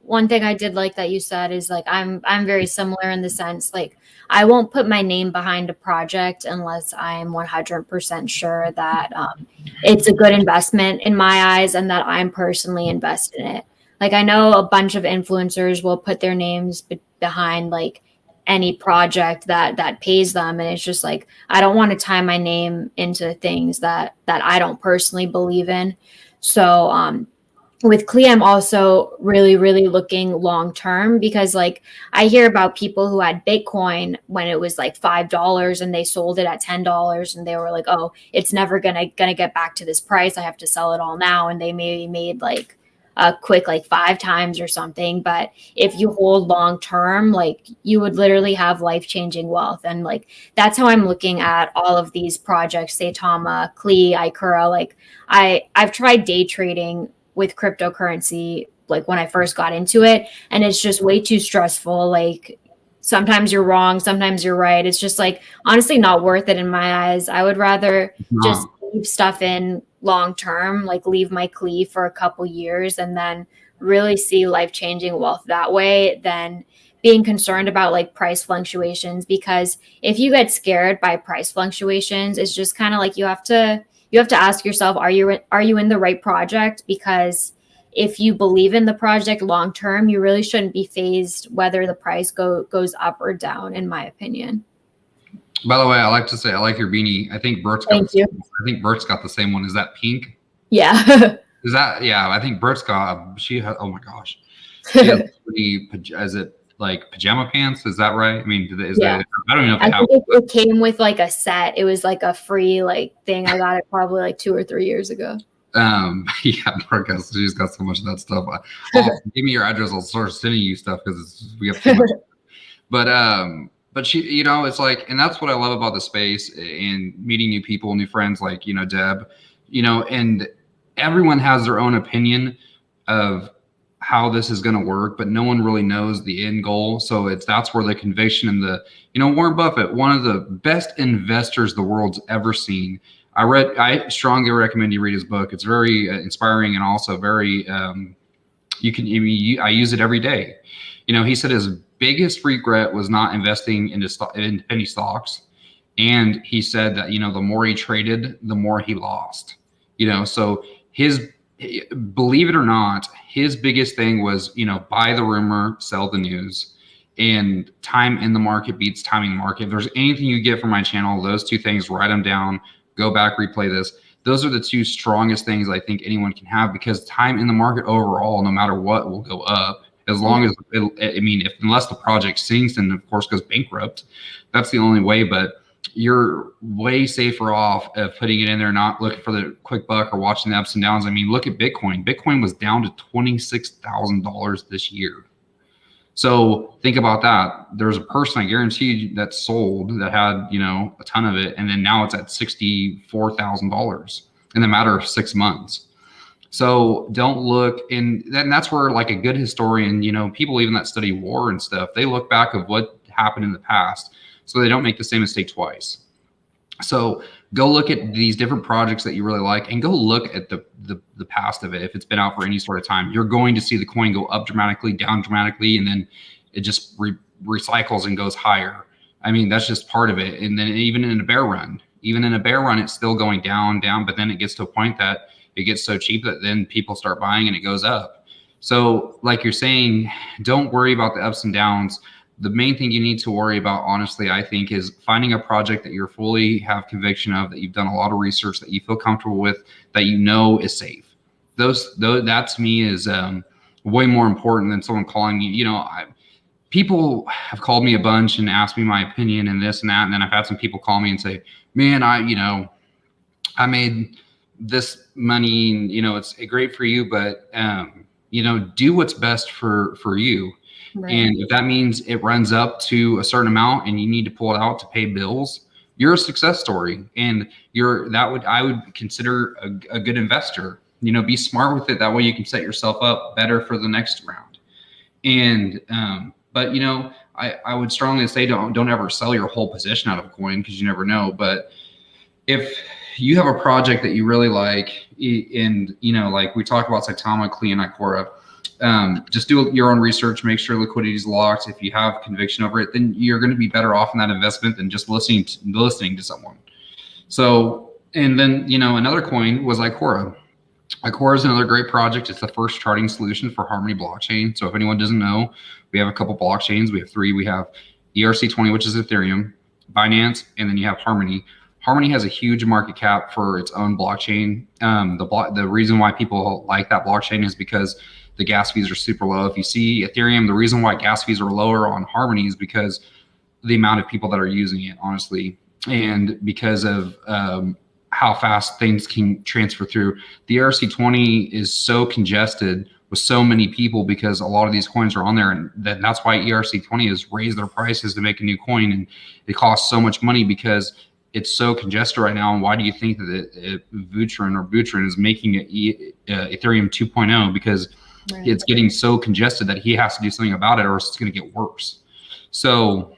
one thing I did like that you said is like, I'm very similar in the sense, like, I won't put my name behind a project unless I'm 100% sure that it's a good investment in my eyes and that I'm personally invested in it. Like, I know a bunch of influencers will put their names behind like any project that pays them, and it's just like, I don't want to tie my name into things that I don't personally believe in. So with Klee, I'm also really, really looking long term, because like I hear about people who had Bitcoin when it was like $5 and they sold it at $10, and they were like, oh, it's never gonna get back to this price. I have to sell it all now. And they maybe made like a quick like 5 times or something. But if you hold long term, like you would literally have life-changing wealth. And like that's how I'm looking at all of these projects, Saitama, Klee, Ikura. Like I've tried day trading with cryptocurrency, like when I first got into it, and it's just way too stressful. Like sometimes you're wrong, sometimes you're right. It's just like honestly not worth it in my eyes. I would rather just leave stuff in long term, like leave my Klee for a couple years and then really see life-changing wealth that way than being concerned about like price fluctuations. Because if you get scared by price fluctuations, it's just kind of like you have to ask yourself, are you in the right project? Because if you believe in the project long term, you really shouldn't be phased whether the price goes up or down, in my opinion. By the way, I like to say I like your beanie. I think Bert's got the same one. Is that pink? Yeah. Is that, yeah, I think Bert's got, she has, oh my gosh. She has is it like pajama pants? Is that right? I mean, I don't even know if it came with like a set. It was like a free like thing. I got it probably like 2 or 3 years ago. Yeah, she's got so much of that stuff. Give me your address. I'll start sending you stuff because we have too much. But she, it's like, and that's what I love about the space and meeting new people, new friends, like, Deb, and everyone has their own opinion of how this is going to work, but no one really knows the end goal. So that's where the conviction and Warren Buffett, one of the best investors the world's ever seen. I strongly recommend you read his book. It's very inspiring and also very, I use it every day. He said his biggest regret was not investing in penny stocks. And he said that, the more he traded, the more he lost, so believe it or not, his biggest thing was, buy the rumor, sell the news, and time in the market beats timing the market. If there's anything you get from my channel, those 2 things, write them down, go back, replay this. Those are the 2 strongest things I think anyone can have, because time in the market overall, no matter what, will go up as long as unless the project sinks and of course goes bankrupt. That's the only way. But you're way safer off of putting it in there, not looking for the quick buck or watching the ups and downs. I mean, look at Bitcoin. Bitcoin was down to $26,000 this year. So think about that. There's a person, I guarantee you, that sold that had, a ton of it. And then now it's at $64,000 in the matter of 6 months. So don't look, and that's where like a good historian, people even that study war and stuff, they look back of what happened in the past so they don't make the same mistake twice. So go look at these different projects that you really like and go look at the past of it. If it's been out for any sort of time, you're going to see the coin go up dramatically, down dramatically, and then it just recycles and goes higher. I mean, that's just part of it. And then even in a bear run, it's still going down, but then it gets to a point that it gets so cheap that then people start buying and it goes up. So like you're saying, don't worry about the ups and downs. The main thing you need to worry about, honestly, I think, is finding a project that you're fully have conviction of, that you've done a lot of research, that you feel comfortable with, that is safe. That to me is way more important than someone calling me. People have called me a bunch and asked me my opinion and this and that, and then I've had some people call me and say, "Man, I made this money, and it's great for you, but do what's best for you." Right. And if that means it runs up to a certain amount and you need to pull it out to pay bills, you're a success story, and I would consider a good investor. Be smart with it. That way you can set yourself up better for the next round. And but I would strongly say don't ever sell your whole position out of a coin, because you never know. But if you have a project that you really like, and like we talk about Saitama, Klee, and Ikura, just do your own research, make sure liquidity is locked. If you have conviction over it, then you're going to be better off in that investment than just listening to someone. So, and then, another coin was Ikura. Ikura is another great project. It's the first charting solution for Harmony blockchain. So if anyone doesn't know, we have a couple blockchains. We have three. We have ERC20, which is Ethereum, Binance, and then you have Harmony. Harmony has a huge market cap for its own blockchain. The reason why people like that blockchain is because the gas fees are super low. If you see Ethereum, the reason why gas fees are lower on Harmony is because the amount of people that are using it, honestly, and because of how fast things can transfer through. The ERC20 is so congested with so many people because a lot of these coins are on there, and that's why ERC20 has raised their prices to make a new coin, and it costs so much money because it's so congested right now. And why do you think that Buterin is making it Ethereum 2.0? Because it's getting so congested that he has to do something about it, or it's going to get worse. So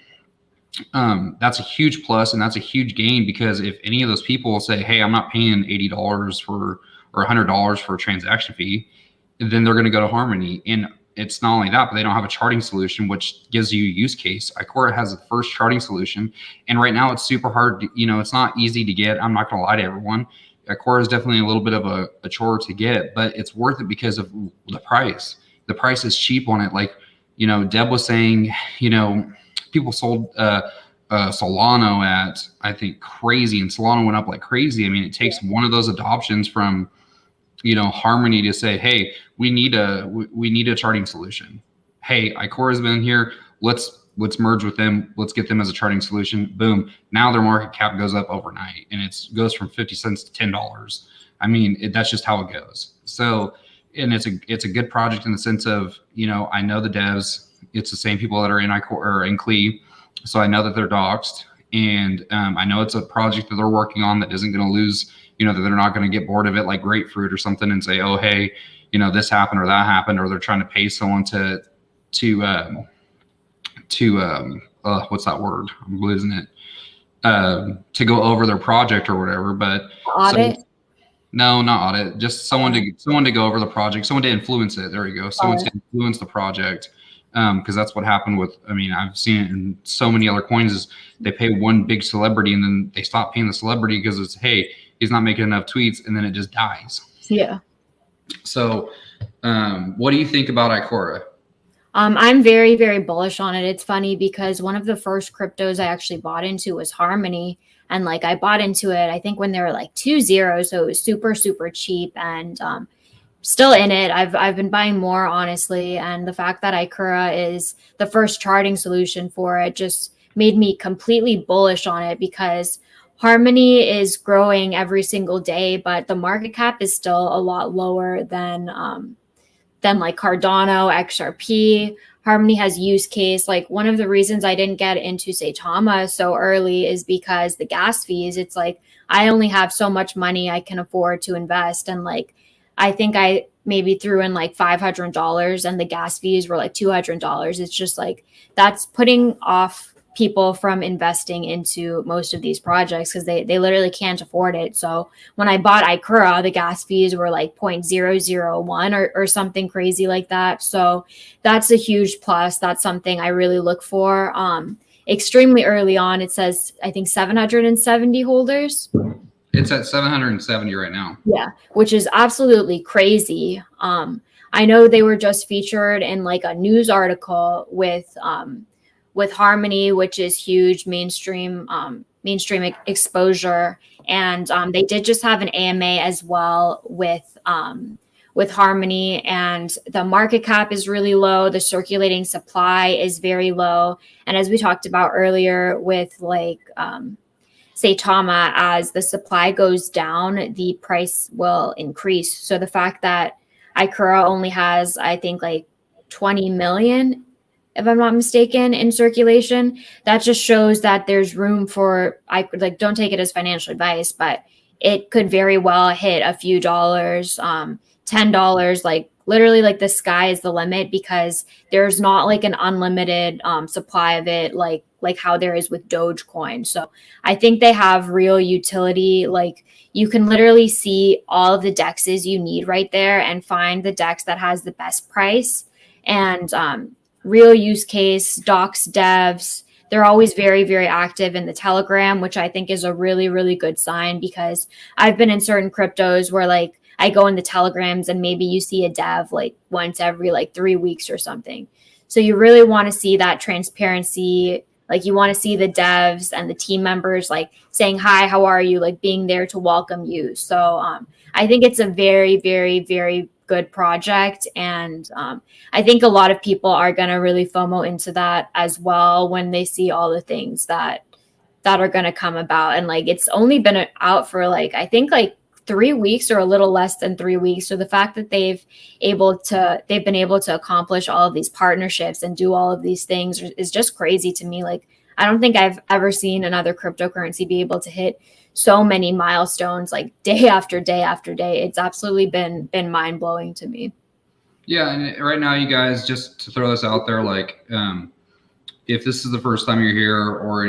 that's a huge plus, and that's a huge gain, because if any of those people say, "Hey, I'm not paying $80 or $100 for a transaction fee," then they're going to go to Harmony. And it's not only that, but they don't have a charting solution, which gives you a use case. Ikura has the first charting solution, and right now it's super hard. It's not easy to get. I'm not going to lie to everyone. Ikura is definitely a little bit of a chore to get, but it's worth it because of the price. The price is cheap on it. Like, Deb was saying, people sold Solano at, I think, crazy, and Solano went up like crazy. I mean, it takes one of those adoptions from, Harmony to say, "Hey, we need a charting solution. Hey, Ikura's been here. Let's merge with them. Let's get them as a charting solution." Boom. Now their market cap goes up overnight, and it goes from 50 cents to $10. I mean, that's just how it goes. So, and it's a good project in the sense of, I know the devs. It's the same people that are in Ikura or in Klee, so I know that they're doxed, and I know it's a project that they're working on that isn't going to lose. That they're not going to get bored of it like Grapefruit or something and say, "Oh, hey, this happened or that happened," or they're trying to pay someone to what's that word? I'm losing it. To go over their project or whatever. But audit? No, not audit. Just someone to go over the project, someone to influence it. There you go. Someone to influence the project. Because that's what happened with, I've seen it in so many other coins, is they pay one big celebrity and then they stop paying the celebrity because it's, hey, he's not making enough tweets, and then it just dies. Yeah. So what do you think about Ikura? I'm very, very bullish on it. It's funny because one of the first cryptos I actually bought into was Harmony. And I bought into it, I think when they were like 2.0. So it was super, super cheap, and still in it. I've been buying more, honestly. And the fact that Ikura is the first charting solution for it just made me completely bullish on it, because Harmony is growing every single day, but the market cap is still a lot lower than like Cardano, XRP. Harmony has use case. Like, one of the reasons I didn't get into Saitama so early is because the gas fees. It's like, I only have so much money I can afford to invest. And like, I think I maybe threw in like $500 and the gas fees were like $200. It's just like, that's putting off people from investing into most of these projects, because they literally can't afford it. So when I bought Ikura, the gas fees were like 0.001 or something crazy like that. So that's a huge plus. That's something I really look for. Extremely early on, it says, I think 770 holders. It's at 770 right now. Yeah, which is absolutely crazy. I know they were just featured in like a news article with Harmony, which is huge mainstream exposure, and they did just have an AMA as well with Harmony, and the market cap is really low. The circulating supply is very low, and as we talked about earlier with like Saitama, as the supply goes down, the price will increase. So the fact that Ikura only has, I think, like 20 million, if I'm not mistaken, in circulation, that just shows that there's room for, don't take it as financial advice, but it could very well hit a few dollars, $10, like literally like the sky is the limit, because there's not like an unlimited supply of it, like how there is with Dogecoin. So I think they have real utility. Like, you can literally see all of the dexes you need right there and find the dex that has the best price. And real use case, docs devs, they're always very, very active in the Telegram, which I think is a really, really good sign, because I've been in certain cryptos where like I go in the Telegrams and maybe you see a dev like once every like 3 weeks or something. So you really want to see that transparency. Like, you want to see the devs and the team members like saying, hi, how are you? Like, being there to welcome you. So I think it's a very, very, very good project. And I think a lot of people are going to really FOMO into that as well when they see all the things that are going to come about. And like, it's only been out for like, I think like 3 weeks or a little less than 3 weeks. So the fact that they've been able to accomplish all of these partnerships and do all of these things is just crazy to me. Like, I don't think I've ever seen another cryptocurrency be able to hit so many milestones like day after day after day. It's absolutely been mind blowing to me. Yeah, and right now, you guys, just to throw this out there, like, if this is the first time you're here, or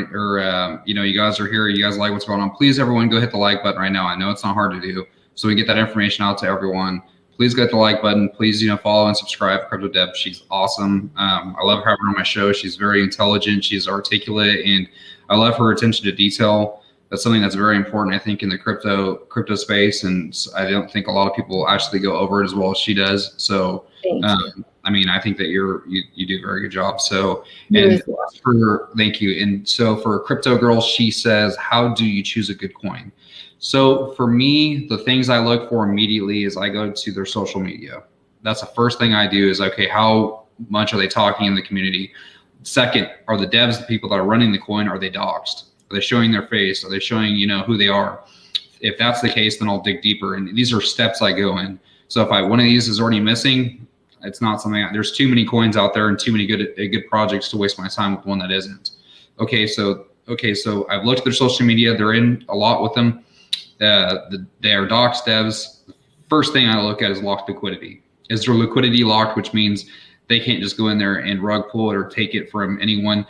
you guys are here, you guys like what's going on, please, everyone, go hit the like button right now. I know it's not hard to do, so we get that information out to everyone. Please go hit the like button. Please, follow and subscribe. Crypto Deb, she's awesome. I love having her on my show. She's very intelligent. She's articulate, and I love her attention to detail. That's something that's very important, I think, in the crypto space, and I don't think a lot of people actually go over it as well as she does. So, I mean, I think that you do a very good job. So, and thank you. And so for Crypto Girl, she says, how do you choose a good coin? So for me, the things I look for immediately is I go to their social media. That's the first thing I do is, okay, how much are they talking in the community? Second, are the devs, the people that are running the coin, are they doxxed? Are they showing their face? Are they showing, who they are? If that's the case, then I'll dig deeper. And these are steps I go in. So if one of these is already missing, it's not something. There's too many coins out there and too many good projects to waste my time with one that isn't. Okay, so I've looked at their social media. They're in a lot with them. They are doxxed devs. The first thing I look at is locked liquidity. Is their liquidity locked, which means they can't just go in there and rug pull it or take it from anyone.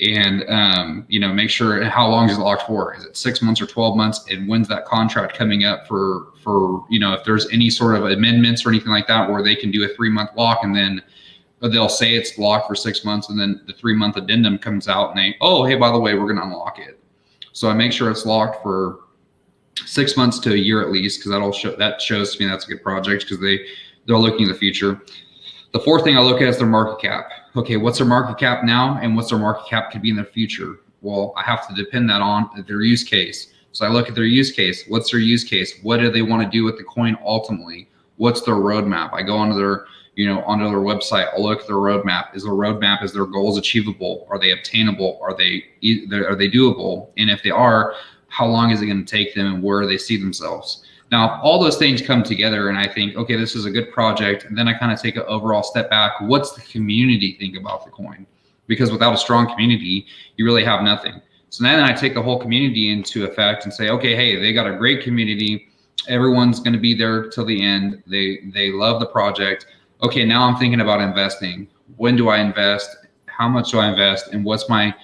And make sure, how long is it locked for? Is it 6 months or 12 months? And when's that contract coming up for if there's any sort of amendments or anything like that, where they can do a 3-month lock, and then they'll say it's locked for 6 months, and then the 3-month addendum comes out and hey, by the way, we're going to unlock it. So I make sure it's locked for 6 months to a year at least, because that shows to me that's a good project, because they're looking in the future. The fourth thing I look at is their market cap. Okay, what's their market cap now, and what's their market cap could be in the future? Well, I have to depend that on their use case. So I look at their use case. What's their use case? What do they want to do with the coin ultimately? What's their roadmap? I go onto their, onto their website. I'll look at their roadmap. Is their goals achievable? Are they obtainable? Are they doable? And if they are, how long is it going to take them, and where do they see themselves? Now, all those things come together, and I think, okay, this is a good project. And then I kind of take an overall step back. What's the community think about the coin? Because without a strong community, you really have nothing. So then I take the whole community into effect and say, okay, hey, they got a great community. Everyone's going to be there till the end. They love the project. Okay, now I'm thinking about investing. When do I invest? How much do I invest? And what's my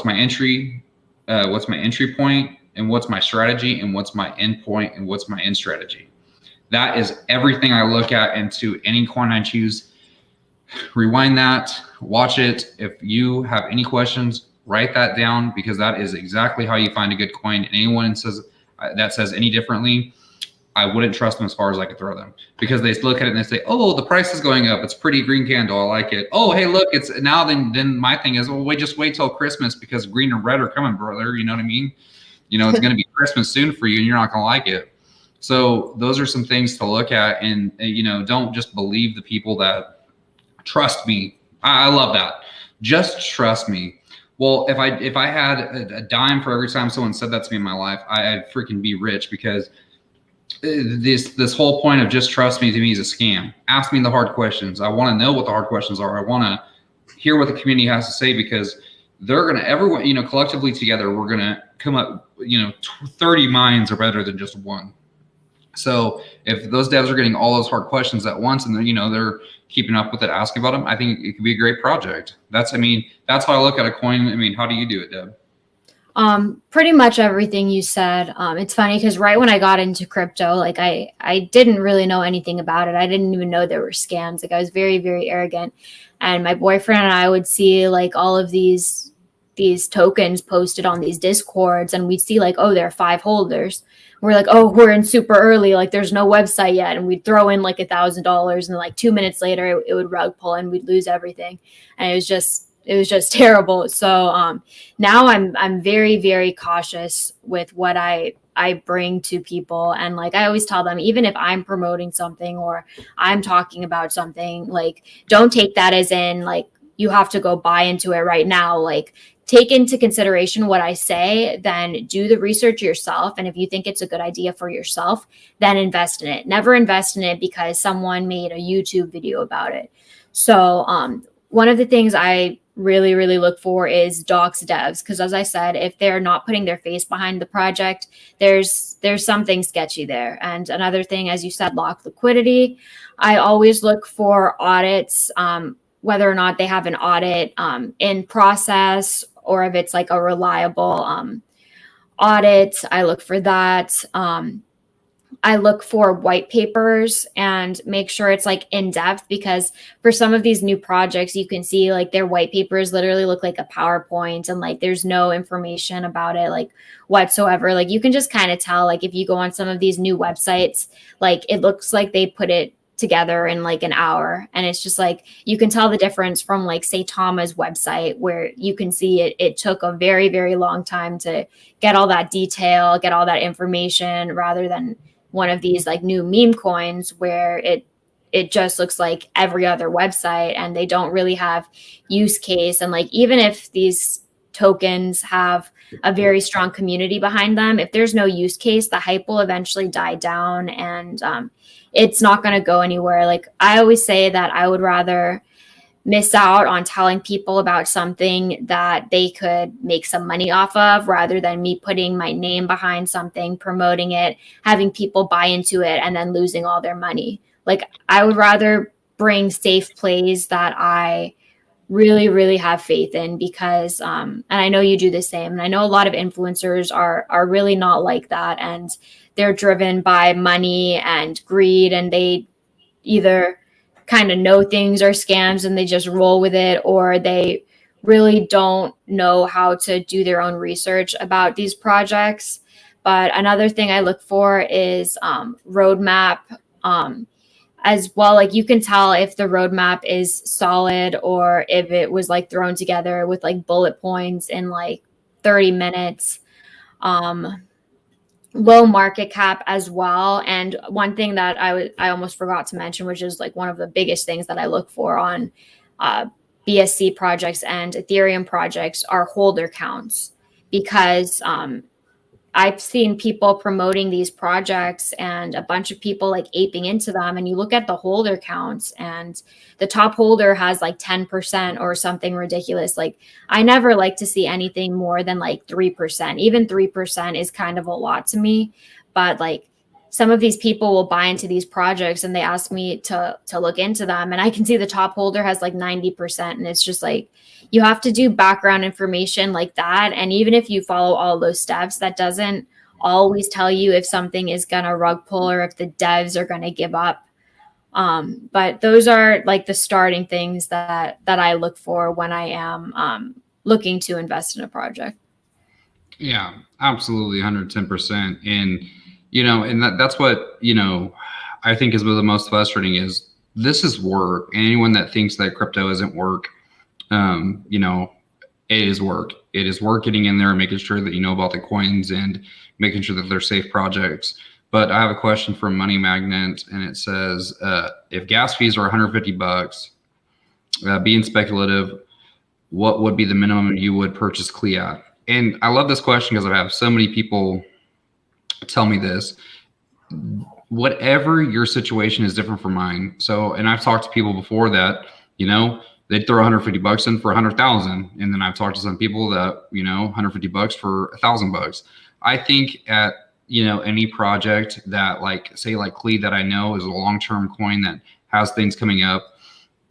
entry? What's my entry point? And what's my strategy? And what's my end point? And what's my end strategy? That is everything I look at into any coin I choose. Rewind that, watch it. If you have any questions, write that down, because that is exactly how you find a good coin. And anyone that says any differently, I wouldn't trust them as far as I could throw them, because they look at it and they say, oh, the price is going up. It's pretty green candle. I like it. Oh, hey, look, it's now then my thing is, well, just wait till Christmas, because green and red are coming, brother. You know what I mean? It's going to be Christmas soon for you, and you're not going to like it. So those are some things to look at, and don't just believe the people that trust me. I love that. Just trust me. Well, if I had a dime for every time someone said that to me in my life, I'd freaking be rich, because this whole point of just trust me to me is a scam. Ask me the hard questions. I want to know what the hard questions are. I want to hear what the community has to say, because everyone, collectively together, we're going to come up, 30 minds are better than just one. So if those devs are getting all those hard questions at once, and they're keeping up with it, asking about them, I think it could be a great project. That's how I look at a coin. How do you do it, Deb? Pretty much everything you said. It's funny because right when I got into crypto, like I didn't really know anything about it. I didn't even know there were scams. Like I was very, very arrogant. And my boyfriend and I would see like all of these tokens posted on these discords, and we'd see like, oh, there are 5 holders. We're like, oh, we're in super early. Like there's no website yet. And we'd throw in like $1,000, and like 2 minutes later it would rug pull and we'd lose everything. And it was just terrible. So now I'm very, very cautious with what I bring to people. And like I always tell them, even if I'm promoting something or I'm talking about something, like don't take that as in like you have to go buy into it right now. Like take into consideration what I say, then do the research yourself. And if you think it's a good idea for yourself, then invest in it. Never invest in it because someone made a YouTube video about it. So one of the things I really, really look for is dox devs, because as I said, if they're not putting their face behind the project, there's something sketchy there. And another thing, as you said, lock liquidity. I always look for audits, whether or not they have an audit in process, or if it's like a reliable audit. I look for that. I look for white papers and make sure it's like in depth, because for some of these new projects, you can see like their white papers literally look like a PowerPoint, and like there's no information about it like whatsoever. Like you can just kind of tell, like if you go on some of these new websites, like it looks like they put it together in like an hour. And it's just like, you can tell the difference from like Saitama's website, where you can see it took a very, very long time to get all that detail, get all that information, rather than one of these like new meme coins where it just looks like every other website, and they don't really have use case. And like, even if these tokens have a very strong community behind them, if there's no use case, the hype will eventually die down, and it's not going to go anywhere. Like I always say that I would rather miss out on telling people about something that they could make some money off of, rather than me putting my name behind something, promoting it, having people buy into it, and then losing all their money. Like I would rather bring safe plays that I really, really have faith in, because and I know you do the same. And I know a lot of influencers are really not like that, and they're driven by money and greed, and they either kind of know things are scams and they just roll with it, or they really don't know how to do their own research about these projects. But another thing I look for is roadmap as well. Like you can tell if the roadmap is solid, or if it was like thrown together with like bullet points in like 30 minutes. low market cap as well. And one thing that I almost forgot to mention, which is like one of the biggest things that I look for on BSC projects and Ethereum projects, are holder counts, because I've seen people promoting these projects and a bunch of people like aping into them. And you look at the holder counts and the top holder has like 10% or something ridiculous. Like, I never like to see anything more than like 3%. Even 3% is kind of a lot to me. But like, some of these people will buy into these projects and they ask me to look into them. And I can see the top holder has like 90%. And it's just like, you have to do background information like that. And even if you follow all those steps, that doesn't always tell you if something is going to rug pull or if the devs are going to give up. But those are like the starting things that I look for when I am looking to invest in a project. Yeah, absolutely, 110%. And, you know, and that's what, you know, I think is the most frustrating is this is work. And anyone that thinks that crypto isn't work, you know, it is work. It is work getting in there and making sure that you know about the coins and making sure that they're safe projects. But I have a question from Money Magnet, and it says, if gas fees are $150, being speculative, what would be the minimum you would purchase Klee at? And I love this question because I have so many people tell me this. Whatever your situation is different from mine. So, and I've talked to people before that, you know, they'd throw $150 in for 100,000. And then I've talked to some people that, you know, $150 for $1,000. I think at, you know, any project that like, say like Klee that I know is a long-term coin that has things coming up,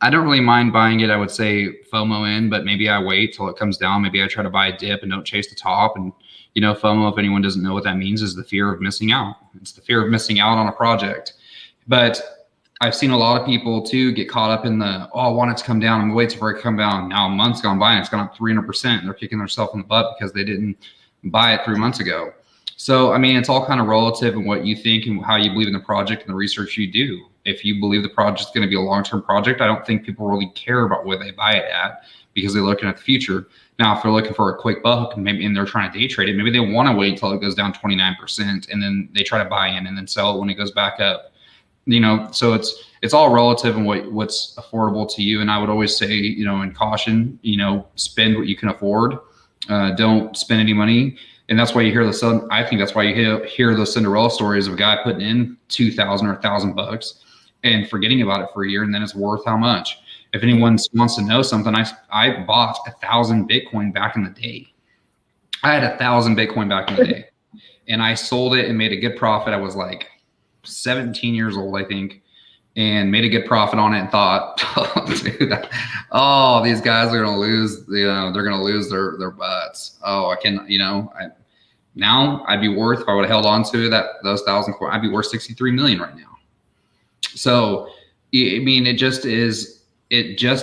I don't really mind buying it. I would say FOMO in, but maybe I wait till it comes down. Maybe I try to buy a dip and don't chase the top. And, you know, FOMO, if anyone doesn't know what that means, is the fear of missing out. It's the fear of missing out on a project. But I've seen a lot of people too get caught up in the, oh, I want it to come down. I'm waiting for it to come down. Now a month's gone by and it's gone up 300%. And they're kicking themselves in the butt because they didn't buy it 3 months ago. So, I mean, it's all kind of relative in what you think and how you believe in the project and the research you do. If you believe the project is going to be a long-term project, I don't think people really care about where they buy it at because they're looking at the future. Now, if they're looking for a quick buck and maybe and they're trying to day trade it, maybe they want to wait until it goes down 29% and then they try to buy in and then sell it when it goes back up. You know, so it's all relative and what's affordable to you. And I would always say, you know, in caution, you know, spend what you can afford. Don't spend any money. And that's why you hear I think that's why you hear those Cinderella stories of a guy putting in $2,000 or $1,000 and forgetting about it for a year, and then it's worth how much. If anyone wants to know something, I bought 1,000 Bitcoin back in the day. I had 1,000 Bitcoin back in the day, and I sold it and made a good profit. I was like 17 years old, I think, and made a good profit on it and thought, oh, dude, oh, these guys are going to lose, you know, they're going to lose their butts. Oh, I can, you know, now I'd be worth, if I would have held on to those 1,000 coins, I'd be worth 63 million right now. So, I mean, it just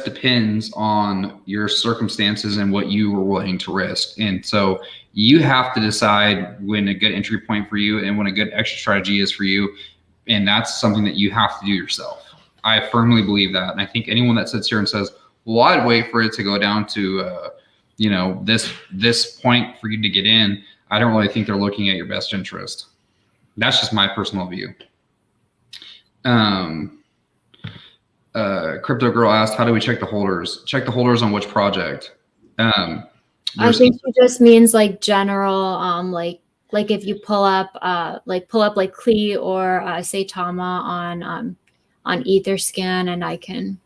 depends on your circumstances and what you were willing to risk. And so you have to decide when a good entry point for you and when a good exit strategy is for you. And that's something that you have to do yourself. I firmly believe that. And I think anyone that sits here and says, well, I'd wait for it to go down to, you know, this point for you to get in, I don't really think they're looking at your best interest. That's just my personal view. Crypto Girl asked, how do we check the holders? Check the holders on which project? I think it just means like general, like if you pull up like Klee or Saitama on Etherscan, and I can.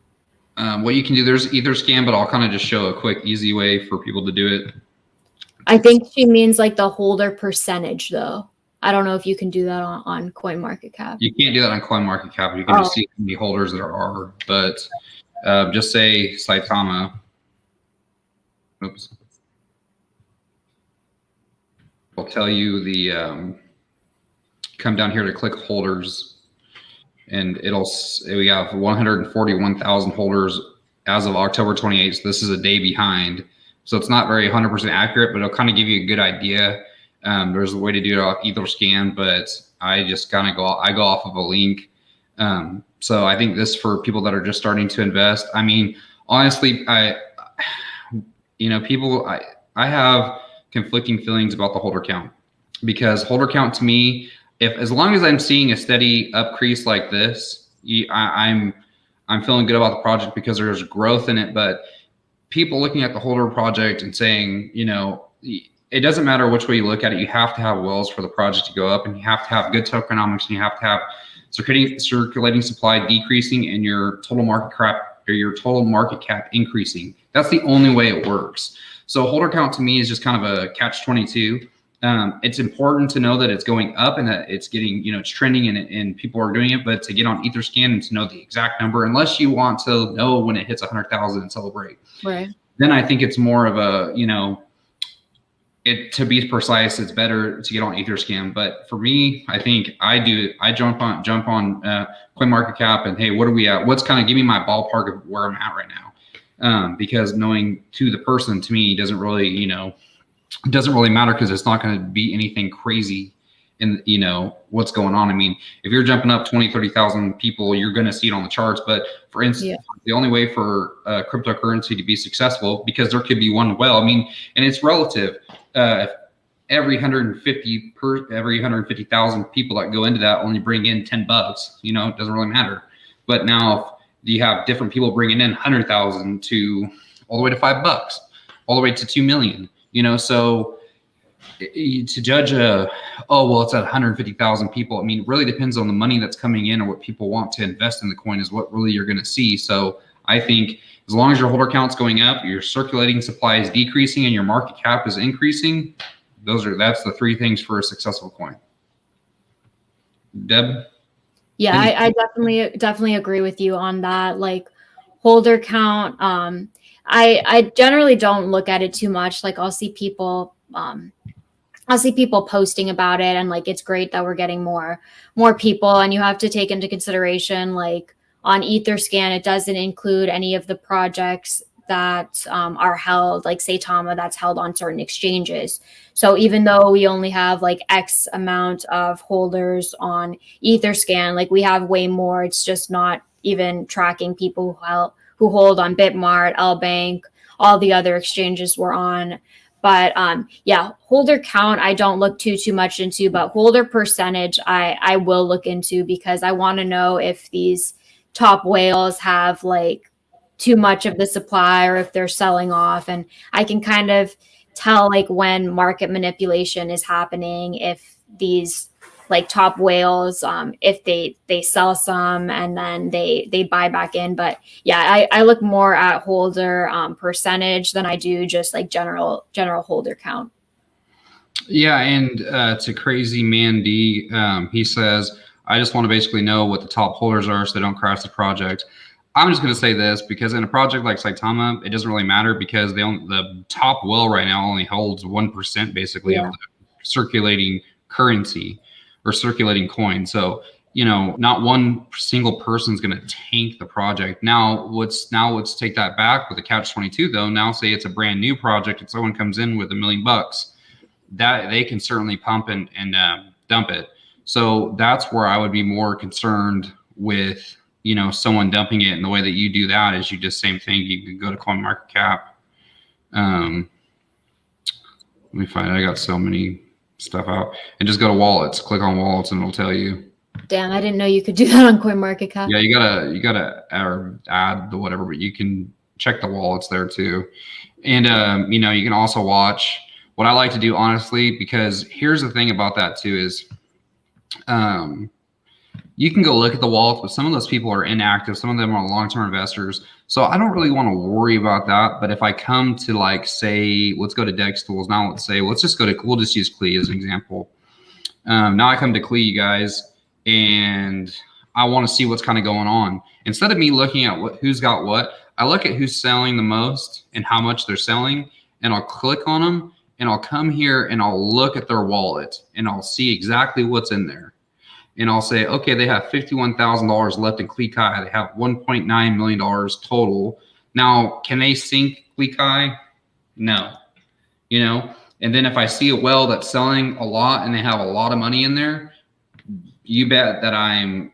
What you can do, there's Etherscan, but I'll kind of just show a quick, easy way for people to do it. I think she means like the holder percentage, though. I don't know if you can do that on CoinMarketCap. You can't do that on CoinMarketCap. You can just see how many holders there are. But just say Saitama. Oops. I'll tell you the come down here to click holders, and we have 141,000 holders as of October 28th. So this is a day behind. So it's not very 100% accurate, but it'll kind of give you a good idea. There's a way to do it off Etherscan, but I just kind of go off of a link. So I think this for people that are just starting to invest. I mean, honestly, I have conflicting feelings about the holder count. because holder count to me, as long as I'm seeing a steady increase like this, I'm feeling good about the project because there's growth in it. But people looking at the holder project and saying, it doesn't matter which way you look at it, you have to have wells for the project to go up, and you have to have good tokenomics, and you have to have circulating supply decreasing and your total market cap increasing. That's the only way it works. So holder count to me is just kind of a catch-22. It's important to know that it's going up and that it's getting, it's trending and people are doing it, but to get on Etherscan and to know the exact number, unless you want to know when it hits 100,000 and celebrate, right? Then I think it's more of a, to be precise, it's better to get on Etherscan. But for me, I think I jump on CoinMarketCap and, hey, what are we at? What's kind of give me my ballpark of where I'm at right now? Because knowing to the person, to me, doesn't really matter, because it's not going to be anything crazy in, what's going on. I mean, if you're jumping up 20, 30,000 people, you're going to see it on the charts. But for instance, the only way for cryptocurrency to be successful, because there could be one well, and it's relative. Every 150,000 people that go into that only bring in $10, it doesn't really matter. But now you have different people bringing in 100,000 to all the way to $5, all the way to 2 million, so to judge it's at 150,000 people. It really depends on the money that's coming in or what people want to invest in the coin is what really you're going to see. So I think as long as your holder count's going up, your circulating supply is decreasing, and your market cap is increasing, that's the three things for a successful coin. Deb? Yeah, I definitely agree with you on that. Like holder count, I generally don't look at it too much. Like I'll see people posting about it, and like it's great that we're getting more people, and you have to take into consideration, like on Etherscan, it doesn't include any of the projects that are held, like Saitama, that's held on certain exchanges. So even though we only have like X amount of holders on Etherscan, like we have way more. It's just not even tracking people who hold on Bitmart, LBank, all the other exchanges we're on. But holder count, I don't look too much into, but holder percentage, I will look into, because I want to know if these top whales have like too much of the supply or if they're selling off. And I can kind of tell like when market manipulation is happening, if these like top whales, if they sell some and then they buy back in. But yeah, I look more at holder percentage than I do just like general holder count. Yeah, and to Crazy Man D, he says, I just want to basically know what the top holders are so they don't crash the project. I'm just going to say this, because in a project like Saitama, it doesn't really matter, because the top well right now only holds 1% basically of the circulating currency or circulating coin. So, not one single person is going to tank the project. Now let's take that back with the catch-22 though. Now say it's a brand new project and someone comes in with $1 million, that they can certainly pump and dump it. So that's where I would be more concerned with, someone dumping it. And the way that you do that is you just same thing. You can go to CoinMarketCap. Let me find it. I got so many stuff out, and just go to wallets, click on wallets, and it'll tell you. Damn, I didn't know you could do that on CoinMarketCap. Yeah, you gotta add the whatever, but you can check the wallets there too. And you can also watch. What I like to do, honestly, because here's the thing about that too is, you can go look at the wallets, but some of those people are inactive. Some of them are long-term investors. So I don't really want to worry about that. But if I come to like, say, let's go to DEX tools. Now let's just go to, we'll just use Klee as an example. Now I come to Klee, you guys, and I want to see what's kind of going on. Instead of me looking at who's got what, I look at who's selling the most and how much they're selling, and I'll click on them, and I'll come here and I'll look at their wallet, and I'll see exactly what's in there. And I'll say, okay, they have $51,000 left in Klee Kai. They have $1.9 million total. Now, can they sink Klee Kai? No. And then if I see a well that's selling a lot and they have a lot of money in there, you bet that I'm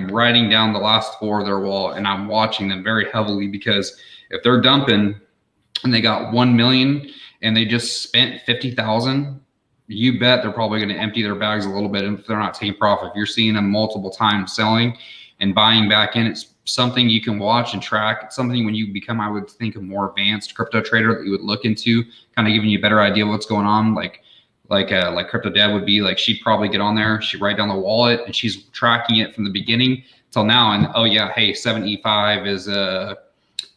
writing down the last 4 of their wallet, and I'm watching them very heavily, because if they're dumping and they got 1 million and they just spent 50,000, you bet they're probably going to empty their bags a little bit if they're not taking profit. If you're seeing them multiple times selling and buying back in, it's something you can watch and track. It's something when you become, I would think, a more advanced crypto trader that you would look into, kind of giving you a better idea of what's going on. Like Crypto Deb would be like, she'd probably get on there, she'd write down the wallet, and she's tracking it from the beginning till now. And oh yeah, hey, 7E5 is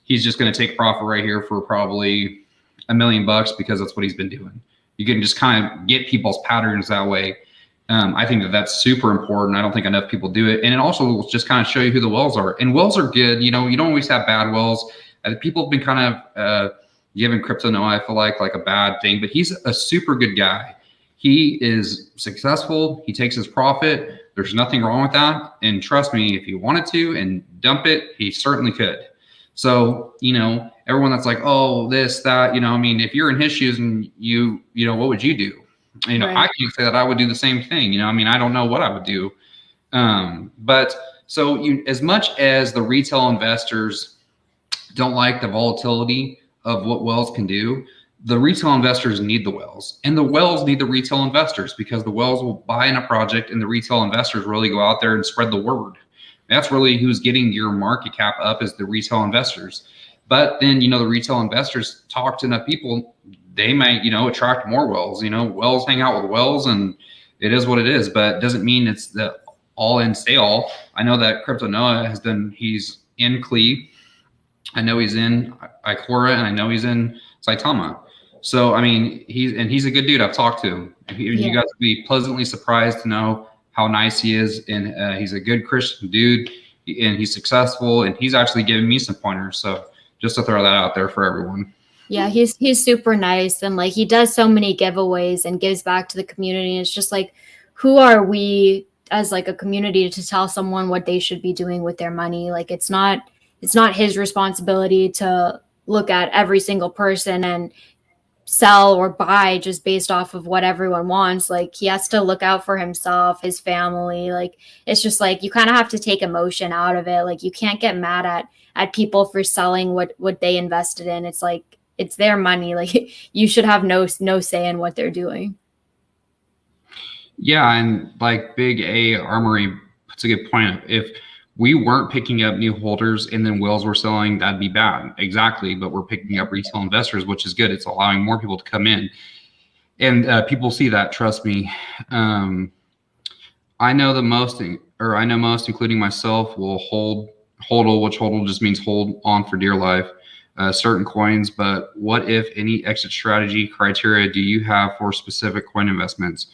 he's just going to take profit right here for probably $1 million because that's what he's been doing. You can just kind of get people's patterns that way. I think that that's super important. I don't think enough people do it. And it also will just kind of show you who the wells are. And wells are good. You know, you don't always have bad wells. People have been kind of giving Crypto Noah, I feel like a bad thing, but he's a super good guy. He is successful. He takes his profit. There's nothing wrong with that. And trust me, if he wanted to and dump it, he certainly could. So, you know, everyone that's like, oh, this, that, you know, I mean, if you're in his shoes and you know, what would you do? You know, right. I can't say that I would do the same thing. You know, I mean, I don't know what I would do. But so as much as the retail investors don't like the volatility of what wells can do, the retail investors need the wells, and the wells need the retail investors, because the wells will buy in a project and the retail investors really go out there and spread the word. That's really who's getting your market cap up, is the retail investors. But then, you know, the retail investors talk to enough people, they might, you know, attract more wells. You know, wells hang out with wells, and it is what it is, but it doesn't mean it's the all in stay all. I know that Crypto Noah he's in Klee. I know he's in Ikura, and I know he's in Saitama. So, I mean, he's a good dude. I've talked to him. You guys would be pleasantly surprised to know how nice he is. And he's a good Christian dude, and he's successful, and he's actually giving me some pointers. So just to throw that out there for everyone. Yeah, he's super nice, and like he does so many giveaways and gives back to the community. It's just like, who are we as like a community to tell someone what they should be doing with their money? Like it's not his responsibility to look at every single person and sell or buy just based off of what everyone wants. Like he has to look out for himself, his family. Like it's just like you kind of have to take emotion out of it. Like you can't get mad at people for selling what they invested in. It's like it's their money. Like you should have no say in what they're doing. Yeah, and like Big A Armory puts a good point. If we weren't picking up new holders and then wells were selling, that'd be bad. Exactly. But we're picking up retail investors, which is good. It's allowing more people to come in, and people see that. Trust me. I know most, including myself, will hodl, which hodl just means hold on for dear life, certain coins. But what, if any, exit strategy criteria do you have for specific coin investments?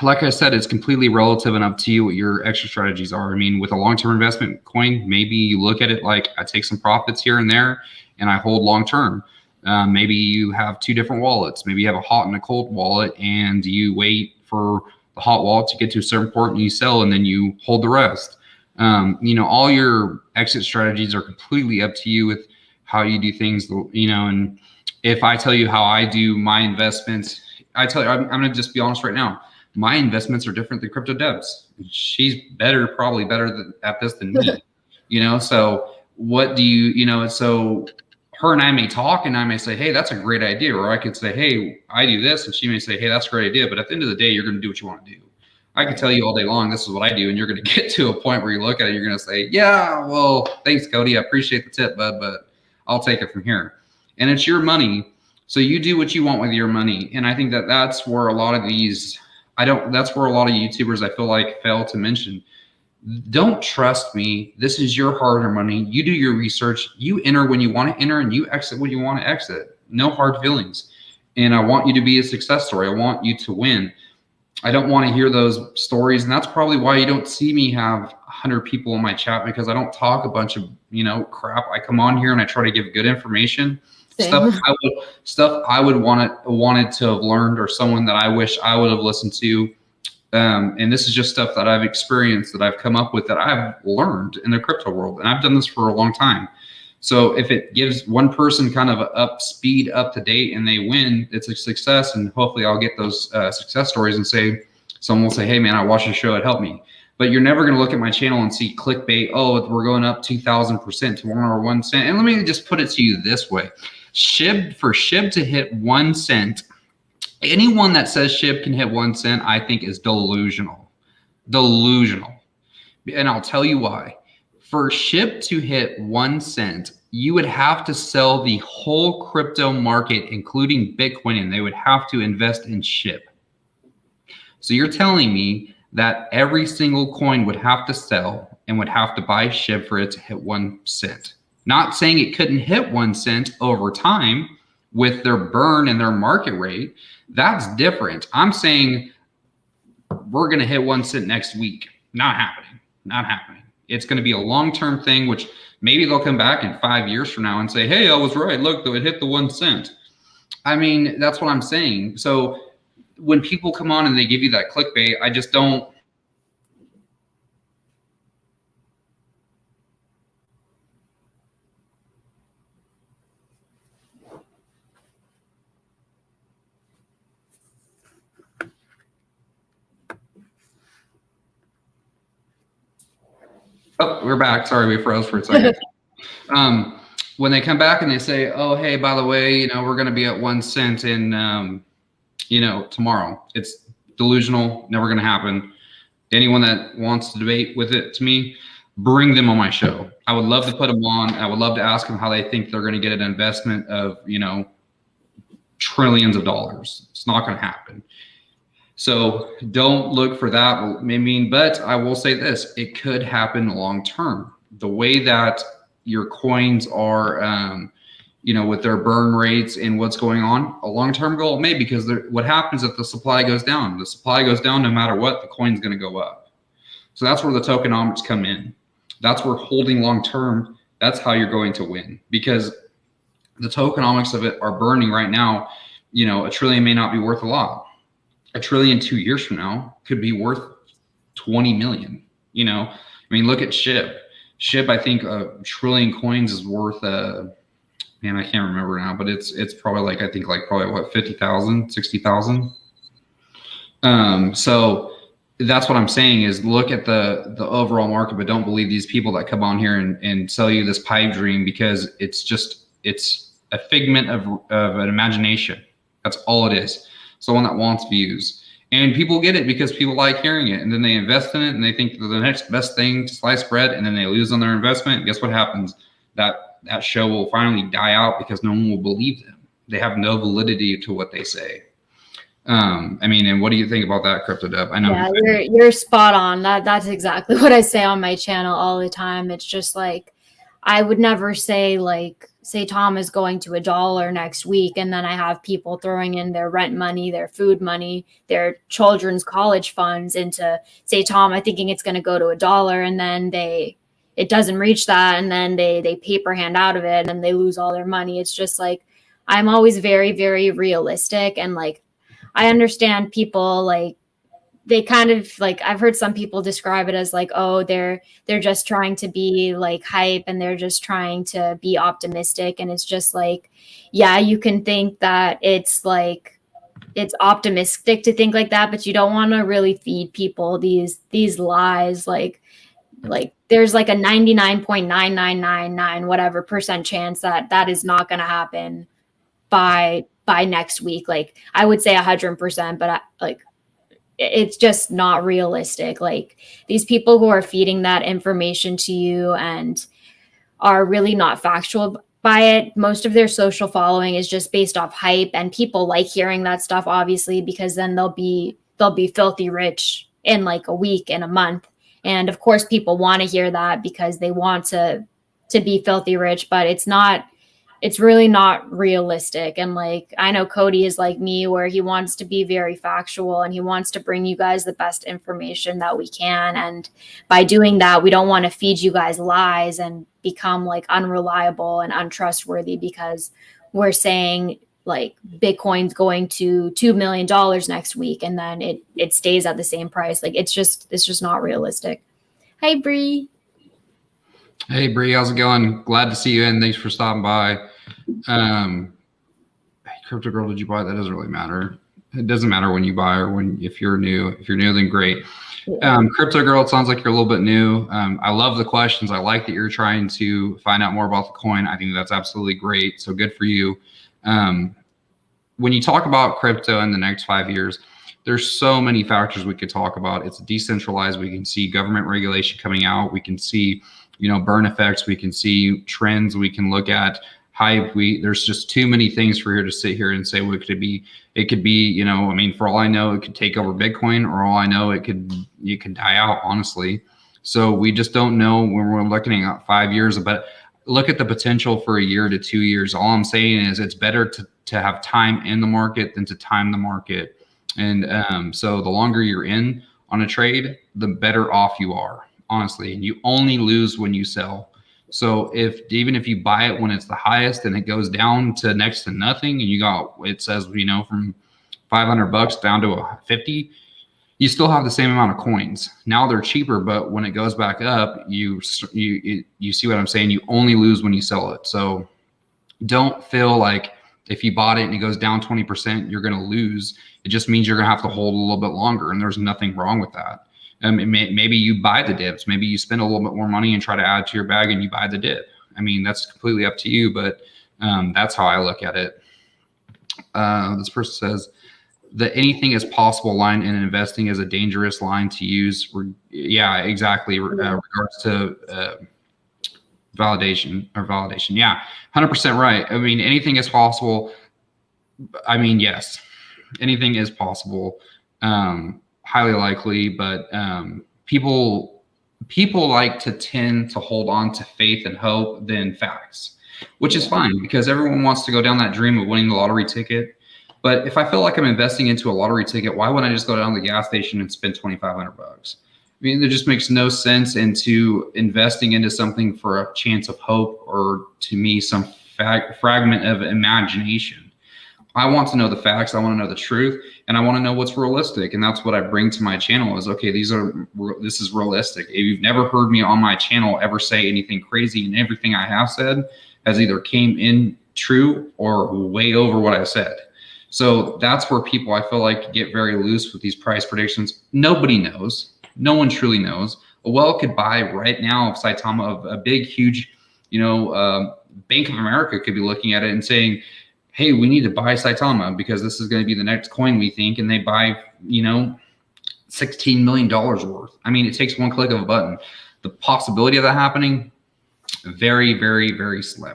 Like I said, it's completely relative and up to you what your extra strategies are. I mean, with a long-term investment coin, maybe you look at it like I take some profits here and there and I hold long-term. Maybe you have two different wallets. Maybe you have a hot and a cold wallet, and you wait for the hot wallet to get to a certain point and you sell, and then you hold the rest. You know, all your exit strategies are completely up to you with how you do things, you know. And if I tell you how I do my investments, I'm going to just be honest right now. My investments are different than Crypto Deb's. She's probably better at this than me, you know? So what do you know, so her and I may talk, and I may say, hey, that's a great idea. Or I could say, hey, I do this. And she may say, hey, that's a great idea. But at the end of the day, you're going to do what you want to do. I can tell you all day long, this is what I do. And you're going to get to a point where you look at it, you're going to say, yeah, well, thanks, Cody. I appreciate the tip, bud, but I'll take it from here. And it's your money. So you do what you want with your money. And I think that that's where a lot of that's where a lot of YouTubers, I feel like, fail to mention. Don't trust me. This is your hard-earned money. You do your research. You enter when you want to enter, and you exit when you want to exit. No hard feelings. And I want you to be a success story. I want you to win. I don't want to hear those stories. And that's probably why you don't see me have 100 people in my chat, because I don't talk a bunch of, you know, crap. I come on here and I try to give good information. Stuff I would wanted to have learned, or someone that I wish I would have listened to. And this is just stuff that I've experienced, that I've come up with, that I've learned in the crypto world. And I've done this for a long time. So if it gives one person kind of up to date, and they win, it's a success. And hopefully I'll get those success stories, and someone will say, hey man, I watched your show, it helped me. But you're never going to look at my channel and see clickbait. Oh, we're going up 2,000% to 1 or 1 cent. And let me just put it to you this way. For SHIB to hit 1 cent Anyone that says SHIB can hit 1 cent, I think is delusional. Delusional. And I'll tell you why. For SHIB to hit 1 cent, you would have to sell the whole crypto market, including Bitcoin, and they would have to invest in SHIB. So you're telling me that every single coin would have to sell and would have to buy SHIB for it to hit 1 cent. Not saying it couldn't hit 1 cent over time with their burn and their market rate. That's different. I'm saying we're going to hit 1 cent next week. Not happening. Not happening. It's going to be a long-term thing, which maybe they'll come back in 5 years from now and say, hey, I was right. Look, though, it hit the 1 cent. I mean, that's what I'm saying. So when people come on and they give you that clickbait, I just don't. Oh, we're back. Sorry, we froze for a second. When they come back and they say, oh, hey, by the way, you know, we're going to be at 1 cent in, you know, tomorrow. It's delusional, never going to happen. Anyone that wants to debate with it to me, bring them on my show. I would love to put them on. I would love to ask them how they think they're going to get an investment of, you know, trillions of dollars. It's not going to happen. So don't look for that. I mean, but I will say this, it could happen long term. The way that your coins are, you know, with their burn rates and what's going on, a long-term goal may, because what happens if the supply goes down? The supply goes down no matter what, the coin's going to go up. So that's where the tokenomics come in. That's where holding long-term, that's how you're going to win, because the tokenomics of it are burning right now. You know, $1 trillion may not be worth a lot. $1 trillion 2 years from now could be worth 20 million. You know, I mean, look at SHIB. SHIB, I think $1 trillion coins is worth, man, I can't remember now, but it's probably like, I think like probably what, 50,000, 60,000. So that's what I'm saying is look at the overall market, but don't believe these people that come on here and sell you this pipe dream, because it's a figment of an imagination. That's all it is. Someone that wants views, and people get it because people like hearing it, and then they invest in it and they think they're the next best thing to slice bread, and then they lose on their investment. And guess what happens? That show will finally die out because no one will believe them. They have no validity to what they say. I mean, and what do you think about that, Crypto Dub? I know. Yeah, you're spot on. That's exactly what I say on my channel all the time. It's just like, I would never say like Saitama is going to $1 next week, and then I have people throwing in their rent money, their food money, their children's college funds into Saitama, thinking it's going to go to $1, and then it doesn't reach that, and then they paper hand out of it, and then they lose all their money. It's just like, I'm always very, very realistic, and like, I understand people like, they kind of like, I've heard some people describe it as like, oh, they're just trying to be like hype, and they're just trying to be optimistic. And it's just like, yeah, you can think that it's like, it's optimistic to think like that, but you don't want to really feed people these lies. Like there's like a 99.9999 whatever % chance that is not going to happen by next week. Like I would say 100%, but it's just not realistic. Like these people who are feeding that information to you and are really not factual by it, most of their social following is just based off hype, and people like hearing that stuff, obviously, because then they'll be filthy rich in like a week, in a month. And of course people want to hear that because they want to be filthy rich, but it's really not realistic. And like, I know Cody is like me, where he wants to be very factual and he wants to bring you guys the best information that we can. And by doing that, we don't want to feed you guys lies and become like unreliable and untrustworthy because we're saying like Bitcoin's going to $2 million next week, and then it stays at the same price. Like it's just not realistic. Hi, Bree. Hey, Bree, how's it going? Glad to see you in. Thanks for stopping by. Hey, Crypto Girl, did you buy? That doesn't really matter. It doesn't matter when you buy or if you're new. If you're new, then great. Crypto Girl, it sounds like you're a little bit new. I love the questions. I like that you're trying to find out more about the coin. I think that's absolutely great. So good for you. when you talk about crypto in the next 5 years, there's so many factors we could talk about. It's decentralized. We can see government regulation coming out. We can see, burn effects. We can see trends. We can look at hype. There's just too many things for here to sit here and say, well, it could be, I mean, for all I know, it could take over Bitcoin, or all I know, it could die out, honestly. So we just don't know when we're looking at 5 years, but look at the potential for a year to 2 years. All I'm saying is it's better to have time in the market than to time the market. And so the longer you're in on a trade, the better off you are, honestly. And you only lose when you sell. So even if you buy it when it's the highest and it goes down to next to nothing, and it says, from $500 down to 50, you still have the same amount of coins. Now they're cheaper, but when it goes back up, you see what I'm saying? You only lose when you sell it. So don't feel like if you bought it and it goes down 20%, you're going to lose. It just means you're going to have to hold a little bit longer, and there's nothing wrong with that. Maybe you buy the dips. Maybe you spend a little bit more money and try to add to your bag and you buy the dip. I mean, that's completely up to you, but that's how I look at it. This person says, the anything is possible line in investing is a dangerous line to use. Yeah, exactly. Regards to validation. Yeah, 100% right. I mean, anything is possible. I mean, yes, anything is possible. Highly likely, but people like to tend to hold on to faith and hope than facts, which is fine, because everyone wants to go down that dream of winning the lottery ticket. But if I feel like I'm investing into a lottery ticket, why wouldn't I just go down to the gas station and spend $2,500? I mean, it just makes no sense into investing into something for a chance of hope, or to me, some fragment of imagination. I want to know the facts. I want to know the truth, and I want to know what's realistic. And that's what I bring to my channel is, okay, this is realistic. If you've never heard me on my channel ever say anything crazy, and everything I have said has either came in true or way over what I said. So that's where people, I feel like, get very loose with these price predictions. Nobody knows. No one truly knows. A well could buy right now of Saitama, of a big, huge, Bank of America could be looking at it and saying, hey, we need to buy Saitama because this is going to be the next coin, we think. And they buy, $16 million worth. I mean, it takes one click of a button. The possibility of that happening, very, very, very slim.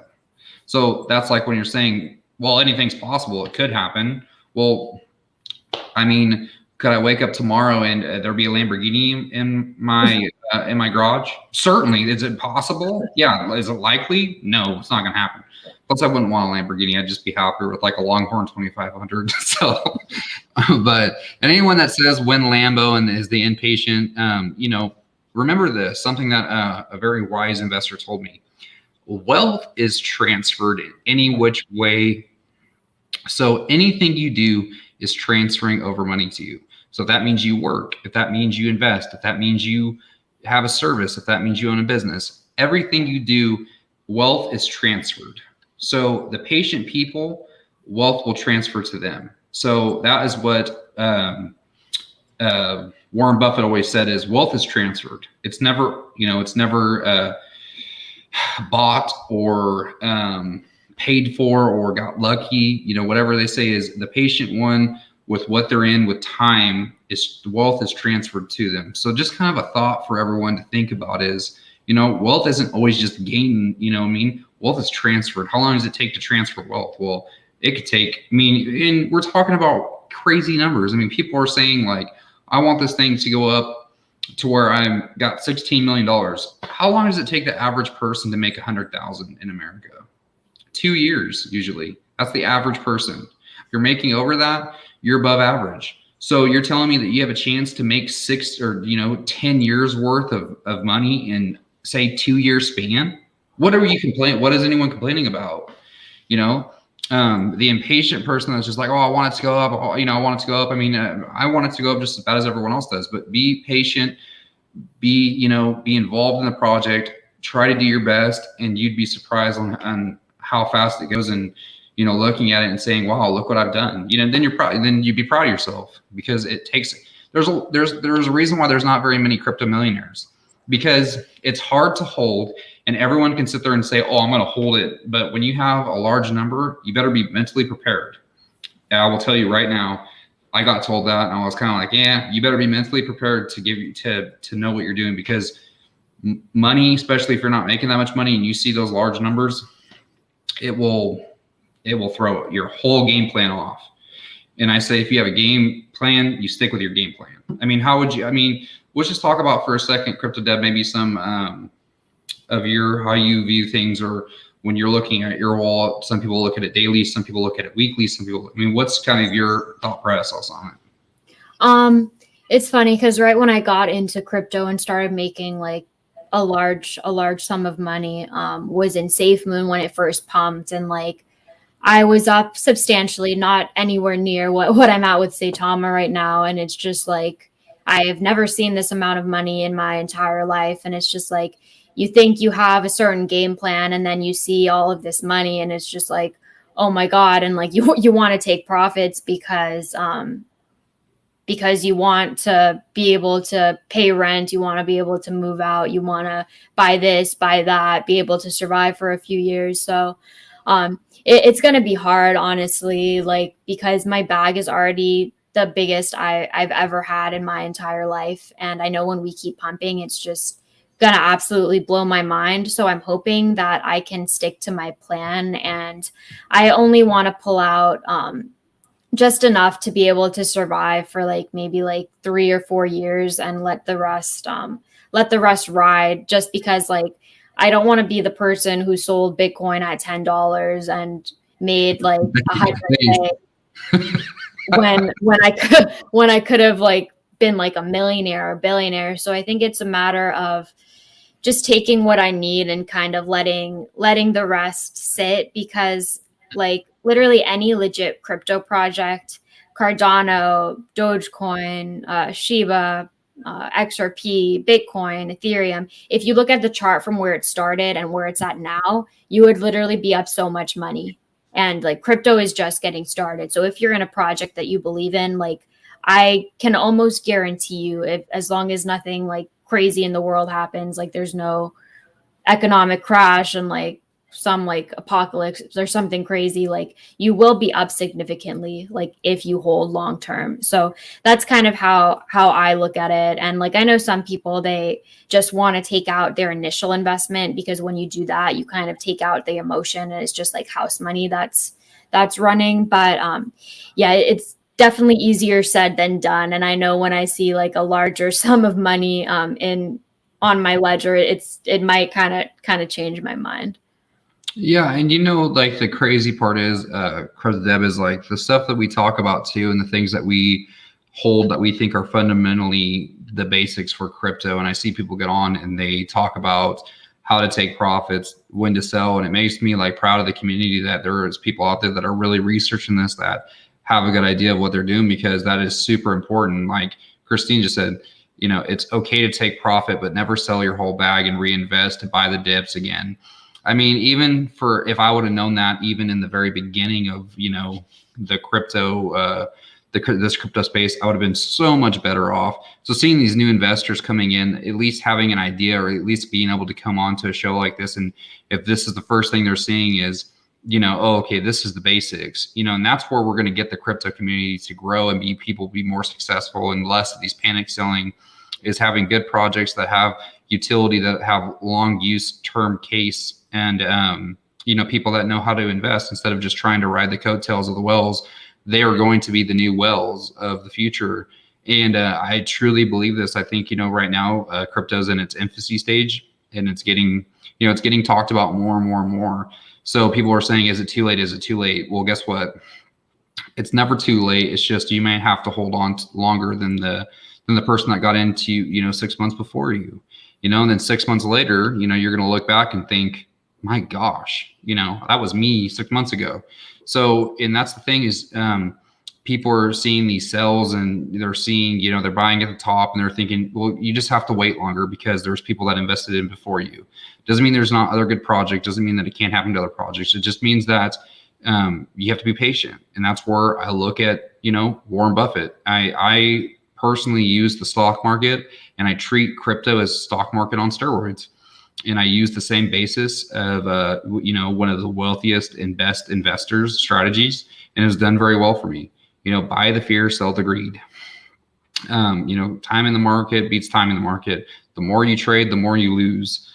So that's like when you're saying, well, anything's possible. It could happen. Well, I mean, could I wake up tomorrow and there be a Lamborghini in my garage? Certainly. Is it possible? Yeah. Is it likely? No, it's not going to happen. Plus, I wouldn't want a Lamborghini. I'd just be happier with like a Longhorn 2500. So, and anyone that says win Lambo and is the impatient, remember this, something that a very wise investor told me. Wealth is transferred in any which way. So anything you do is transferring over money to you. So if that means you work, if that means you invest, if that means you have a service, if that means you own a business, everything you do, wealth is transferred. So the patient people, wealth will transfer to them. So that is what Warren Buffett always said is wealth is transferred. It's never, bought or paid for or got lucky. Whatever they say is the patient one with what they're in with time is wealth is transferred to them. So just kind of a thought for everyone to think about is, wealth isn't always just gain, wealth is transferred. How long does it take to transfer wealth? Well, it could take, and we're talking about crazy numbers. People are saying like, I want this thing to go up to where I'm got $16 million. How long does it take the average person to make 100,000 in America? 2 years, usually. That's the average person. If you're making over that, you're above average. So you're telling me that you have a chance to make 6 or 10 years worth of money in say 2 year span? What are you complaining? What is anyone complaining about? The impatient person that's just like, oh, I want it to go up. I want it to go up. I want it to go up just as bad as everyone else does, but be patient, be involved in the project, try to do your best, and you'd be surprised on how fast it goes. And, looking at it and saying, wow, look what I've done, then you'd be proud of yourself, because it takes, there's a reason why there's not very many crypto millionaires, because it's hard to hold. And everyone can sit there and say, oh, I'm going to hold it. But when you have a large number, you better be mentally prepared. And I will tell you right now, I got told that, and I was kind of like, yeah, you better be mentally prepared to to know what you're doing, because money, especially if you're not making that much money and you see those large numbers, it will throw your whole game plan off. And I say, if you have a game plan, you stick with your game plan. I mean, how would you? I mean, let's just talk about for a second, Crypto Dev, maybe some of your how you view things, or when you're looking at your wallet. Some people look at it daily, some people look at it weekly, some people. I mean, what's kind of your thought process on it? It's funny because right when I got into crypto and started making like a large sum of money, was in SafeMoon when it first pumped, and like I was up substantially, not anywhere near what I'm at with Saitama right now. And it's just like, I have never seen this amount of money in my entire life. And it's just like, you think you have a certain game plan, and then you see all of this money, and it's just like, oh my God. And like, you want to take profits because you want to be able to pay rent. You want to be able to move out. You want to buy this, buy that, be able to survive for a few years. So, it's going to be hard, honestly, like, because my bag is already the biggest I've ever had in my entire life. And I know when we keep pumping, it's just going to absolutely blow my mind. So I'm hoping that I can stick to my plan. And I only want to pull out just enough to be able to survive for like maybe like 3 or 4 years, and let the rest ride, just because like I don't want to be the person who sold Bitcoin at $10 and made like 100K when I could have like been like a millionaire or billionaire. So I think it's a matter of just taking what I need and kind of letting the rest sit, because like literally any legit crypto project, Cardano, Dogecoin, Shiba, XRP, Bitcoin, Ethereum, if you look at the chart from where it started and where it's at now, you would literally be up so much money. And like crypto is just getting started. So if you're in a project that you believe in, like I can almost guarantee you, if as long as nothing like crazy in the world happens, like there's no economic crash and like some like apocalypse or something crazy, like you will be up significantly, like if you hold long term. So that's kind of how I look at it. And like I know some people, they just want to take out their initial investment, because when you do that, you kind of take out the emotion, and it's just like house money that's running. But yeah, it's definitely easier said than done. And I know when I see like a larger sum of money on my ledger, it might kind of change my mind. Yeah, and like the crazy part is, Crypto Deb, is like the stuff that we talk about too, and the things that we hold that we think are fundamentally the basics for crypto. And I see people get on and they talk about how to take profits, when to sell, and it makes me like proud of the community that there is people out there that are really researching this, that have a good idea of what they're doing, because that is super important. Like Christine just said, it's okay to take profit, but never sell your whole bag and reinvest to buy the dips again. I mean, even if I would have known that even in the very beginning of, the crypto, this crypto space, I would have been so much better off. So seeing these new investors coming in, at least having an idea, or at least being able to come on to a show like this, and if this is the first thing they're seeing is, oh, okay, this is the basics, and that's where we're going to get the crypto community to grow and people be more successful, and less of these panic selling, is having good projects that have utility, that have long use term case, and people that know how to invest instead of just trying to ride the coattails of the whales. They are going to be the new whales of the future. And I truly believe this. I think, right now, crypto's in its infancy stage, and it's getting talked about more and more and more. So people are saying, is it too late? Is it too late? Well, guess what? It's never too late. It's just, you may have to hold on longer than the person that got into, 6 months before you, and then 6 months later, you're going to look back and think, my gosh, that was me 6 months ago. So, and that's the thing is, people are seeing these sells, and they're seeing, they're buying at the top, and they're thinking, well, you just have to wait longer because there's people that invested in before you. Doesn't mean there's not other good projects. Doesn't mean that it can't happen to other projects. It just means that you have to be patient. And that's where I look at, Warren Buffett. I personally use the stock market, and I treat crypto as stock market on steroids. and I use the same basis of one of the wealthiest and best investors strategies, and it's done very well for me. Buy the fear, sell the greed. Time in the market beats time in the market. The more you trade, the more you lose.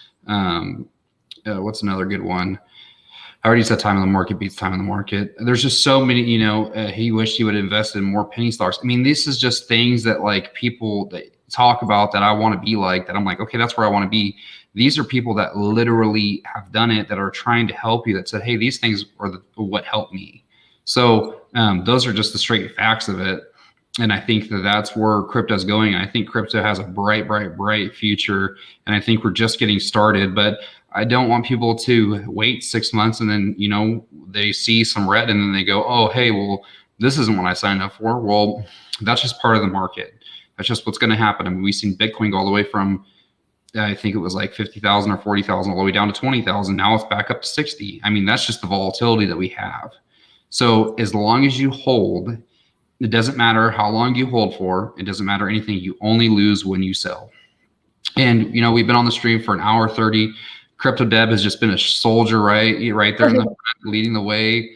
What's another good one? I already said time in the market beats time in the market. There's just so many, he wished he would invest in more penny stocks. I mean, this is just things that like people that talk about that I want to be like, that I'm like, okay, that's where I want to be. These are people that literally have done it, that are trying to help you, that said, hey, these things are what helped me. So those are just the straight facts of it. And I think that that's where crypto's going. I think crypto has a bright, bright, bright future. And I think we're just getting started. But I don't want people to wait 6 months and then, they see some red and then they go, oh, hey, well, this isn't what I signed up for. Well, that's just part of the market. That's just what's going to happen. I mean, we've seen Bitcoin go all the way from, I think it was like 50,000 or 40,000 all the way down to 20,000. Now it's back up to 60. I mean, that's just the volatility that we have. So as long as you hold, it doesn't matter how long you hold for. It doesn't matter anything. You only lose when you sell. And, we've been on the stream for an hour 30. Crypto Deb has just been a soldier, right there in the front, leading the way,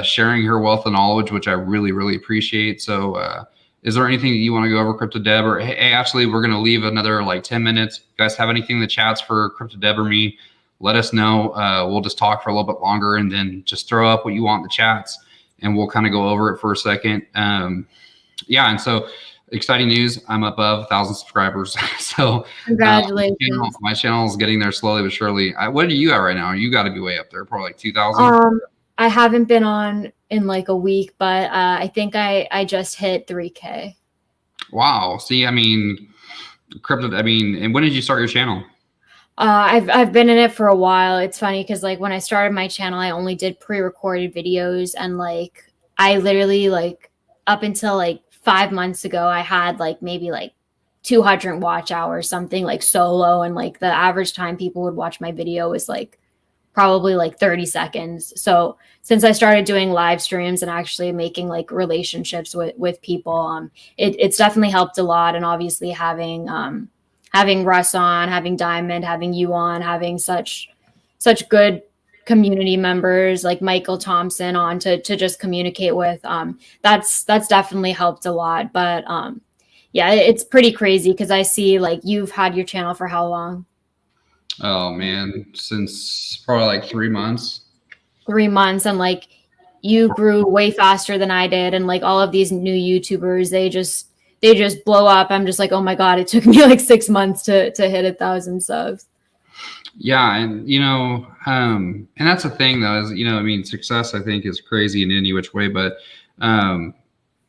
sharing her wealth and knowledge, which I really, really appreciate. So is there anything that you want to go over, Crypto Deb? Or hey, actually, we're going to leave another like 10 minutes. If you guys have anything in the chats for Crypto Deb or me, let us know. We'll just talk for a little bit longer and then just throw up what you want in the chats and we'll kind of go over it for a second. And so exciting news. I'm above 1,000 subscribers. So congratulations. My channel is getting there slowly but surely. What are you at right now? You got to be way up there, probably like 2,000. I haven't been on in like a week, but I think I just hit 3K. Wow. See, I mean, crypto. I mean, and when did you start your channel? I've been in it for a while. It's funny because like when I started my channel, I only did pre-recorded videos, and like I literally like up until like 5 months ago, I had like maybe like 200 watch hours, something like solo, and like the average time people would watch my video was like probably like 30 seconds. So since I started doing live streams and actually making like relationships with people, it's definitely helped a lot. And obviously having Russ on, having Diamond, having you on, having such good community members like Michael Thompson on to just communicate with, that's definitely helped a lot. But yeah, it's pretty crazy because I see like you've had your channel for how long? Oh man, since probably like 3 months. 3 months, and like you grew way faster than I did, and like all of these new YouTubers, they just blow up. I'm just like, oh my God, it took me like 6 months to hit 1,000 subs. Yeah. And, and that's the thing though, is, I mean, success, I think, is crazy in any which way, but, and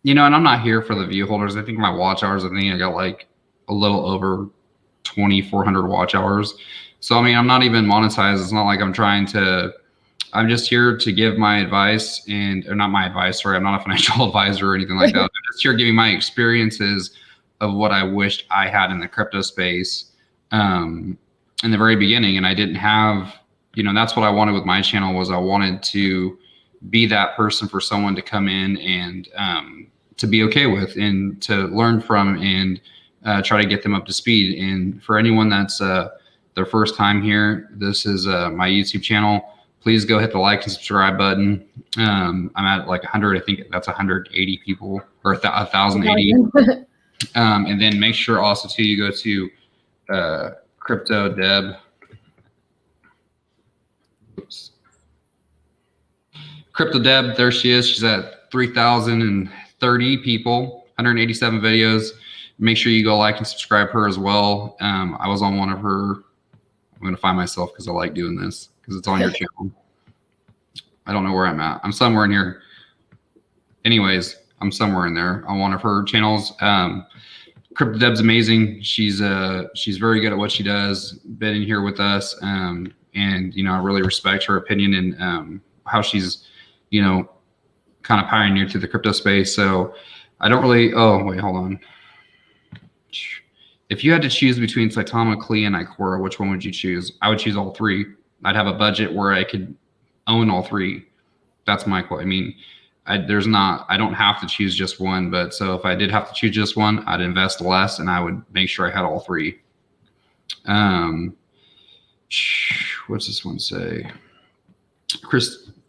I'm not here for the view holders. I think my watch hours, I think I got like a little over 2,400 watch hours. So, I mean, I'm not even monetized. It's not like I'm just here to give my advice or not my advice. Sorry, I'm not a financial advisor or anything like that. I'm just here giving my experiences of what I wished I had in the crypto space in the very beginning. And I didn't have, that's what I wanted with my channel, was I wanted to be that person for someone to come in and to be okay with and to learn from and try to get them up to speed. And for anyone that's their first time here, this is my YouTube channel. Please go hit the like and subscribe button. I'm at like 100. I think that's 180 people, or 1,080. And then make sure also too, you go to Crypto Deb. Oops. Crypto Deb, there she is. She's at 3,030 people, 187 videos. Make sure you go like and subscribe her as well. I was on one of her. I'm going to find myself because I like doing this because it's on your channel. I don't know where I'm at. I'm somewhere in here. Anyways, I'm somewhere in there on one of her channels. Crypto Deb's amazing. She's very good at what she does. Been in here with us, and I really respect her opinion and how she's kind of pioneered through the crypto space. So I don't really. Oh wait, hold on. If you had to choose between Saitama, Klee, and Ikura, which one would you choose? I would choose all three. I'd have a budget where I could own all three. That's my quote. I mean, I don't have to choose just one, but so if I did have to choose just one, I'd invest less and I would make sure I had all three. what's this one say?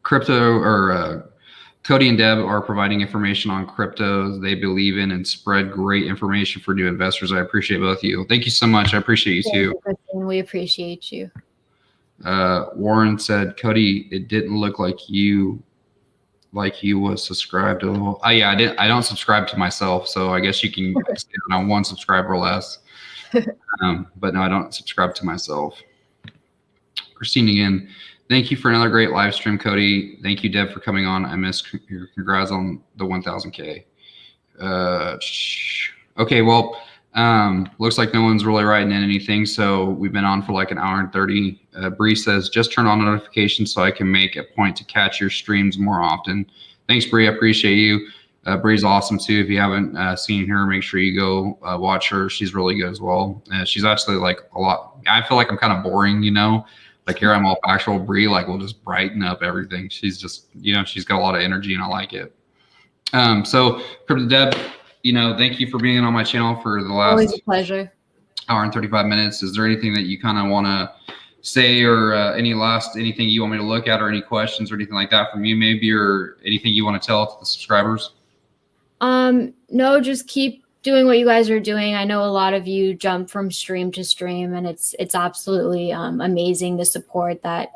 Crypto or Cody and Deb are providing information on crypto they believe in and spread great information for new investors. I appreciate both of you. Thank you so much. I appreciate you too. We appreciate you. Warren said, Cody, it didn't look like you was subscribed to. Oh yeah, I don't subscribe to myself, so I guess you can stay on one subscriber or less. But no, I don't subscribe to myself. Christine again. Thank you for another great live stream, Cody. Thank you, Deb, for coming on. I missed your congrats on the 1,000K. Okay, well, looks like no one's really writing in anything, so we've been on for like an hour and 30. Bree says, just turn on notifications so I can make a point to catch your streams more often. Thanks, Bree. I appreciate you. Bree's awesome, too. If you haven't seen her, make sure you go watch her. She's really good as well. She's actually like a lot. I feel like I'm kind of boring, you know. Like here I'm all factual. Bree like will just brighten up everything. She's just, you know, she's got a lot of energy and I like it. So Crypto Deb, you know, thank you for being on my channel for the last always a pleasure. Hour and 35 minutes. Is there anything that you kind of want to say or anything you want me to look at or any questions or anything like that from you maybe or anything you want to tell to the subscribers? No, just keep doing what you guys are doing. I know a lot of you jump from stream to stream and it's absolutely amazing the support that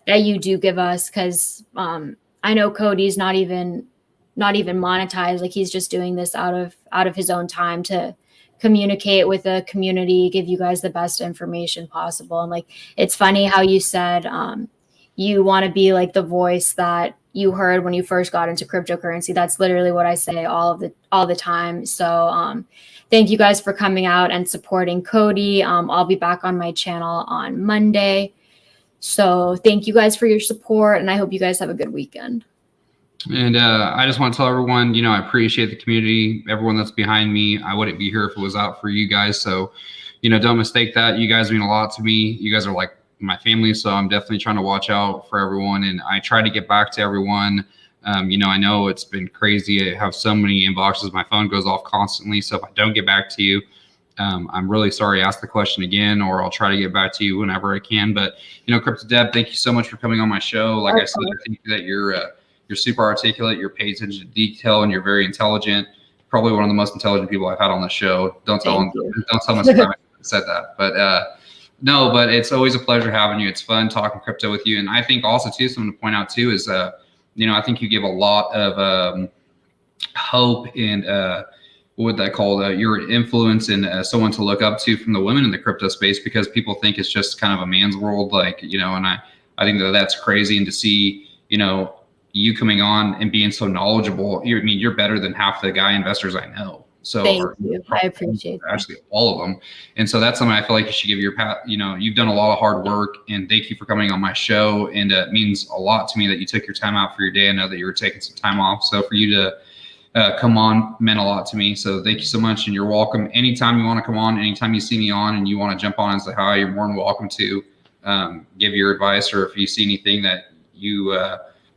you do give us because I know Cody's not even monetized. Like he's just doing this out of his own time to communicate with the community, give you guys the best information possible. And like it's funny how you said you want to be like the voice that you heard when you first got into cryptocurrency. That's literally what I say all the time. So thank you guys for coming out and supporting Cody. I'll be back on my channel on Monday. So thank you guys for your support and I hope you guys have a good weekend. And I just want to tell everyone, you know, I appreciate the community, everyone that's behind me. I wouldn't be here if it was out for you guys. So, you know, don't mistake that. You guys mean a lot to me. You guys are like my family. So I'm definitely trying to watch out for everyone. And I try to get back to everyone. You know, I know it's been crazy. I have so many inboxes. My phone goes off constantly. So if I don't get back to you, I'm really sorry. Ask the question again, or I'll try to get back to you whenever I can. But, you know, Crypto Deb, thank you so much for coming on my show. Like I said, I think that you're super articulate, you're paying attention to detail, and you're very intelligent. Probably one of the most intelligent people I've had on the show. Don't tell my subscribers I said that. But no, but it's always a pleasure having you. It's fun talking crypto with you. And I think also too, something to point out too is, you know, I think you give a lot of hope and what would that call your influence and someone to look up to from the women in the crypto space, because people think it's just kind of a man's world, like, you know, and I think that that's crazy. And to see, you know, you coming on and being so knowledgeable, you're better than half the guy investors I know. So thank you. I appreciate that. Actually all of them. And so that's something I feel like you should give your you know, you've done a lot of hard work, and thank you for coming on my show. And it means a lot to me that you took your time out for your day. I know that you were taking some time off. So for you to come on meant a lot to me. So thank you so much. And you're welcome. Anytime you want to come on, anytime you see me on and you want to jump on and say hi, you're more than welcome to give your advice, or if you see anything that you,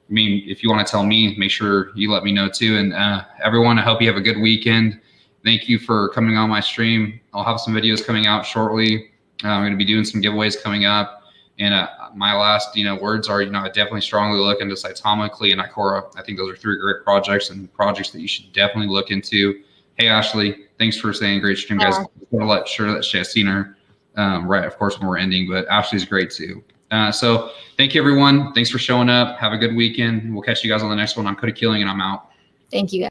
if you want to tell me, make sure you let me know too. And everyone, I hope you have a good weekend. Thank you for coming on my stream. I'll have some videos coming out shortly. I'm going to be doing some giveaways coming up. And my last, you know, words are, you know, I definitely strongly look into Saitama, Klee, and Ikura. I think those are 3 great projects and projects that you should definitely look into. Hey, Ashley, thanks for saying great stream, guys. I want to sure that she's seen her right, of course, when we're ending, but Ashley's great too. So thank you, everyone. Thanks for showing up. Have a good weekend. We'll catch you guys on the next one. I'm Cody Killing, and I'm out. Thank you, guys.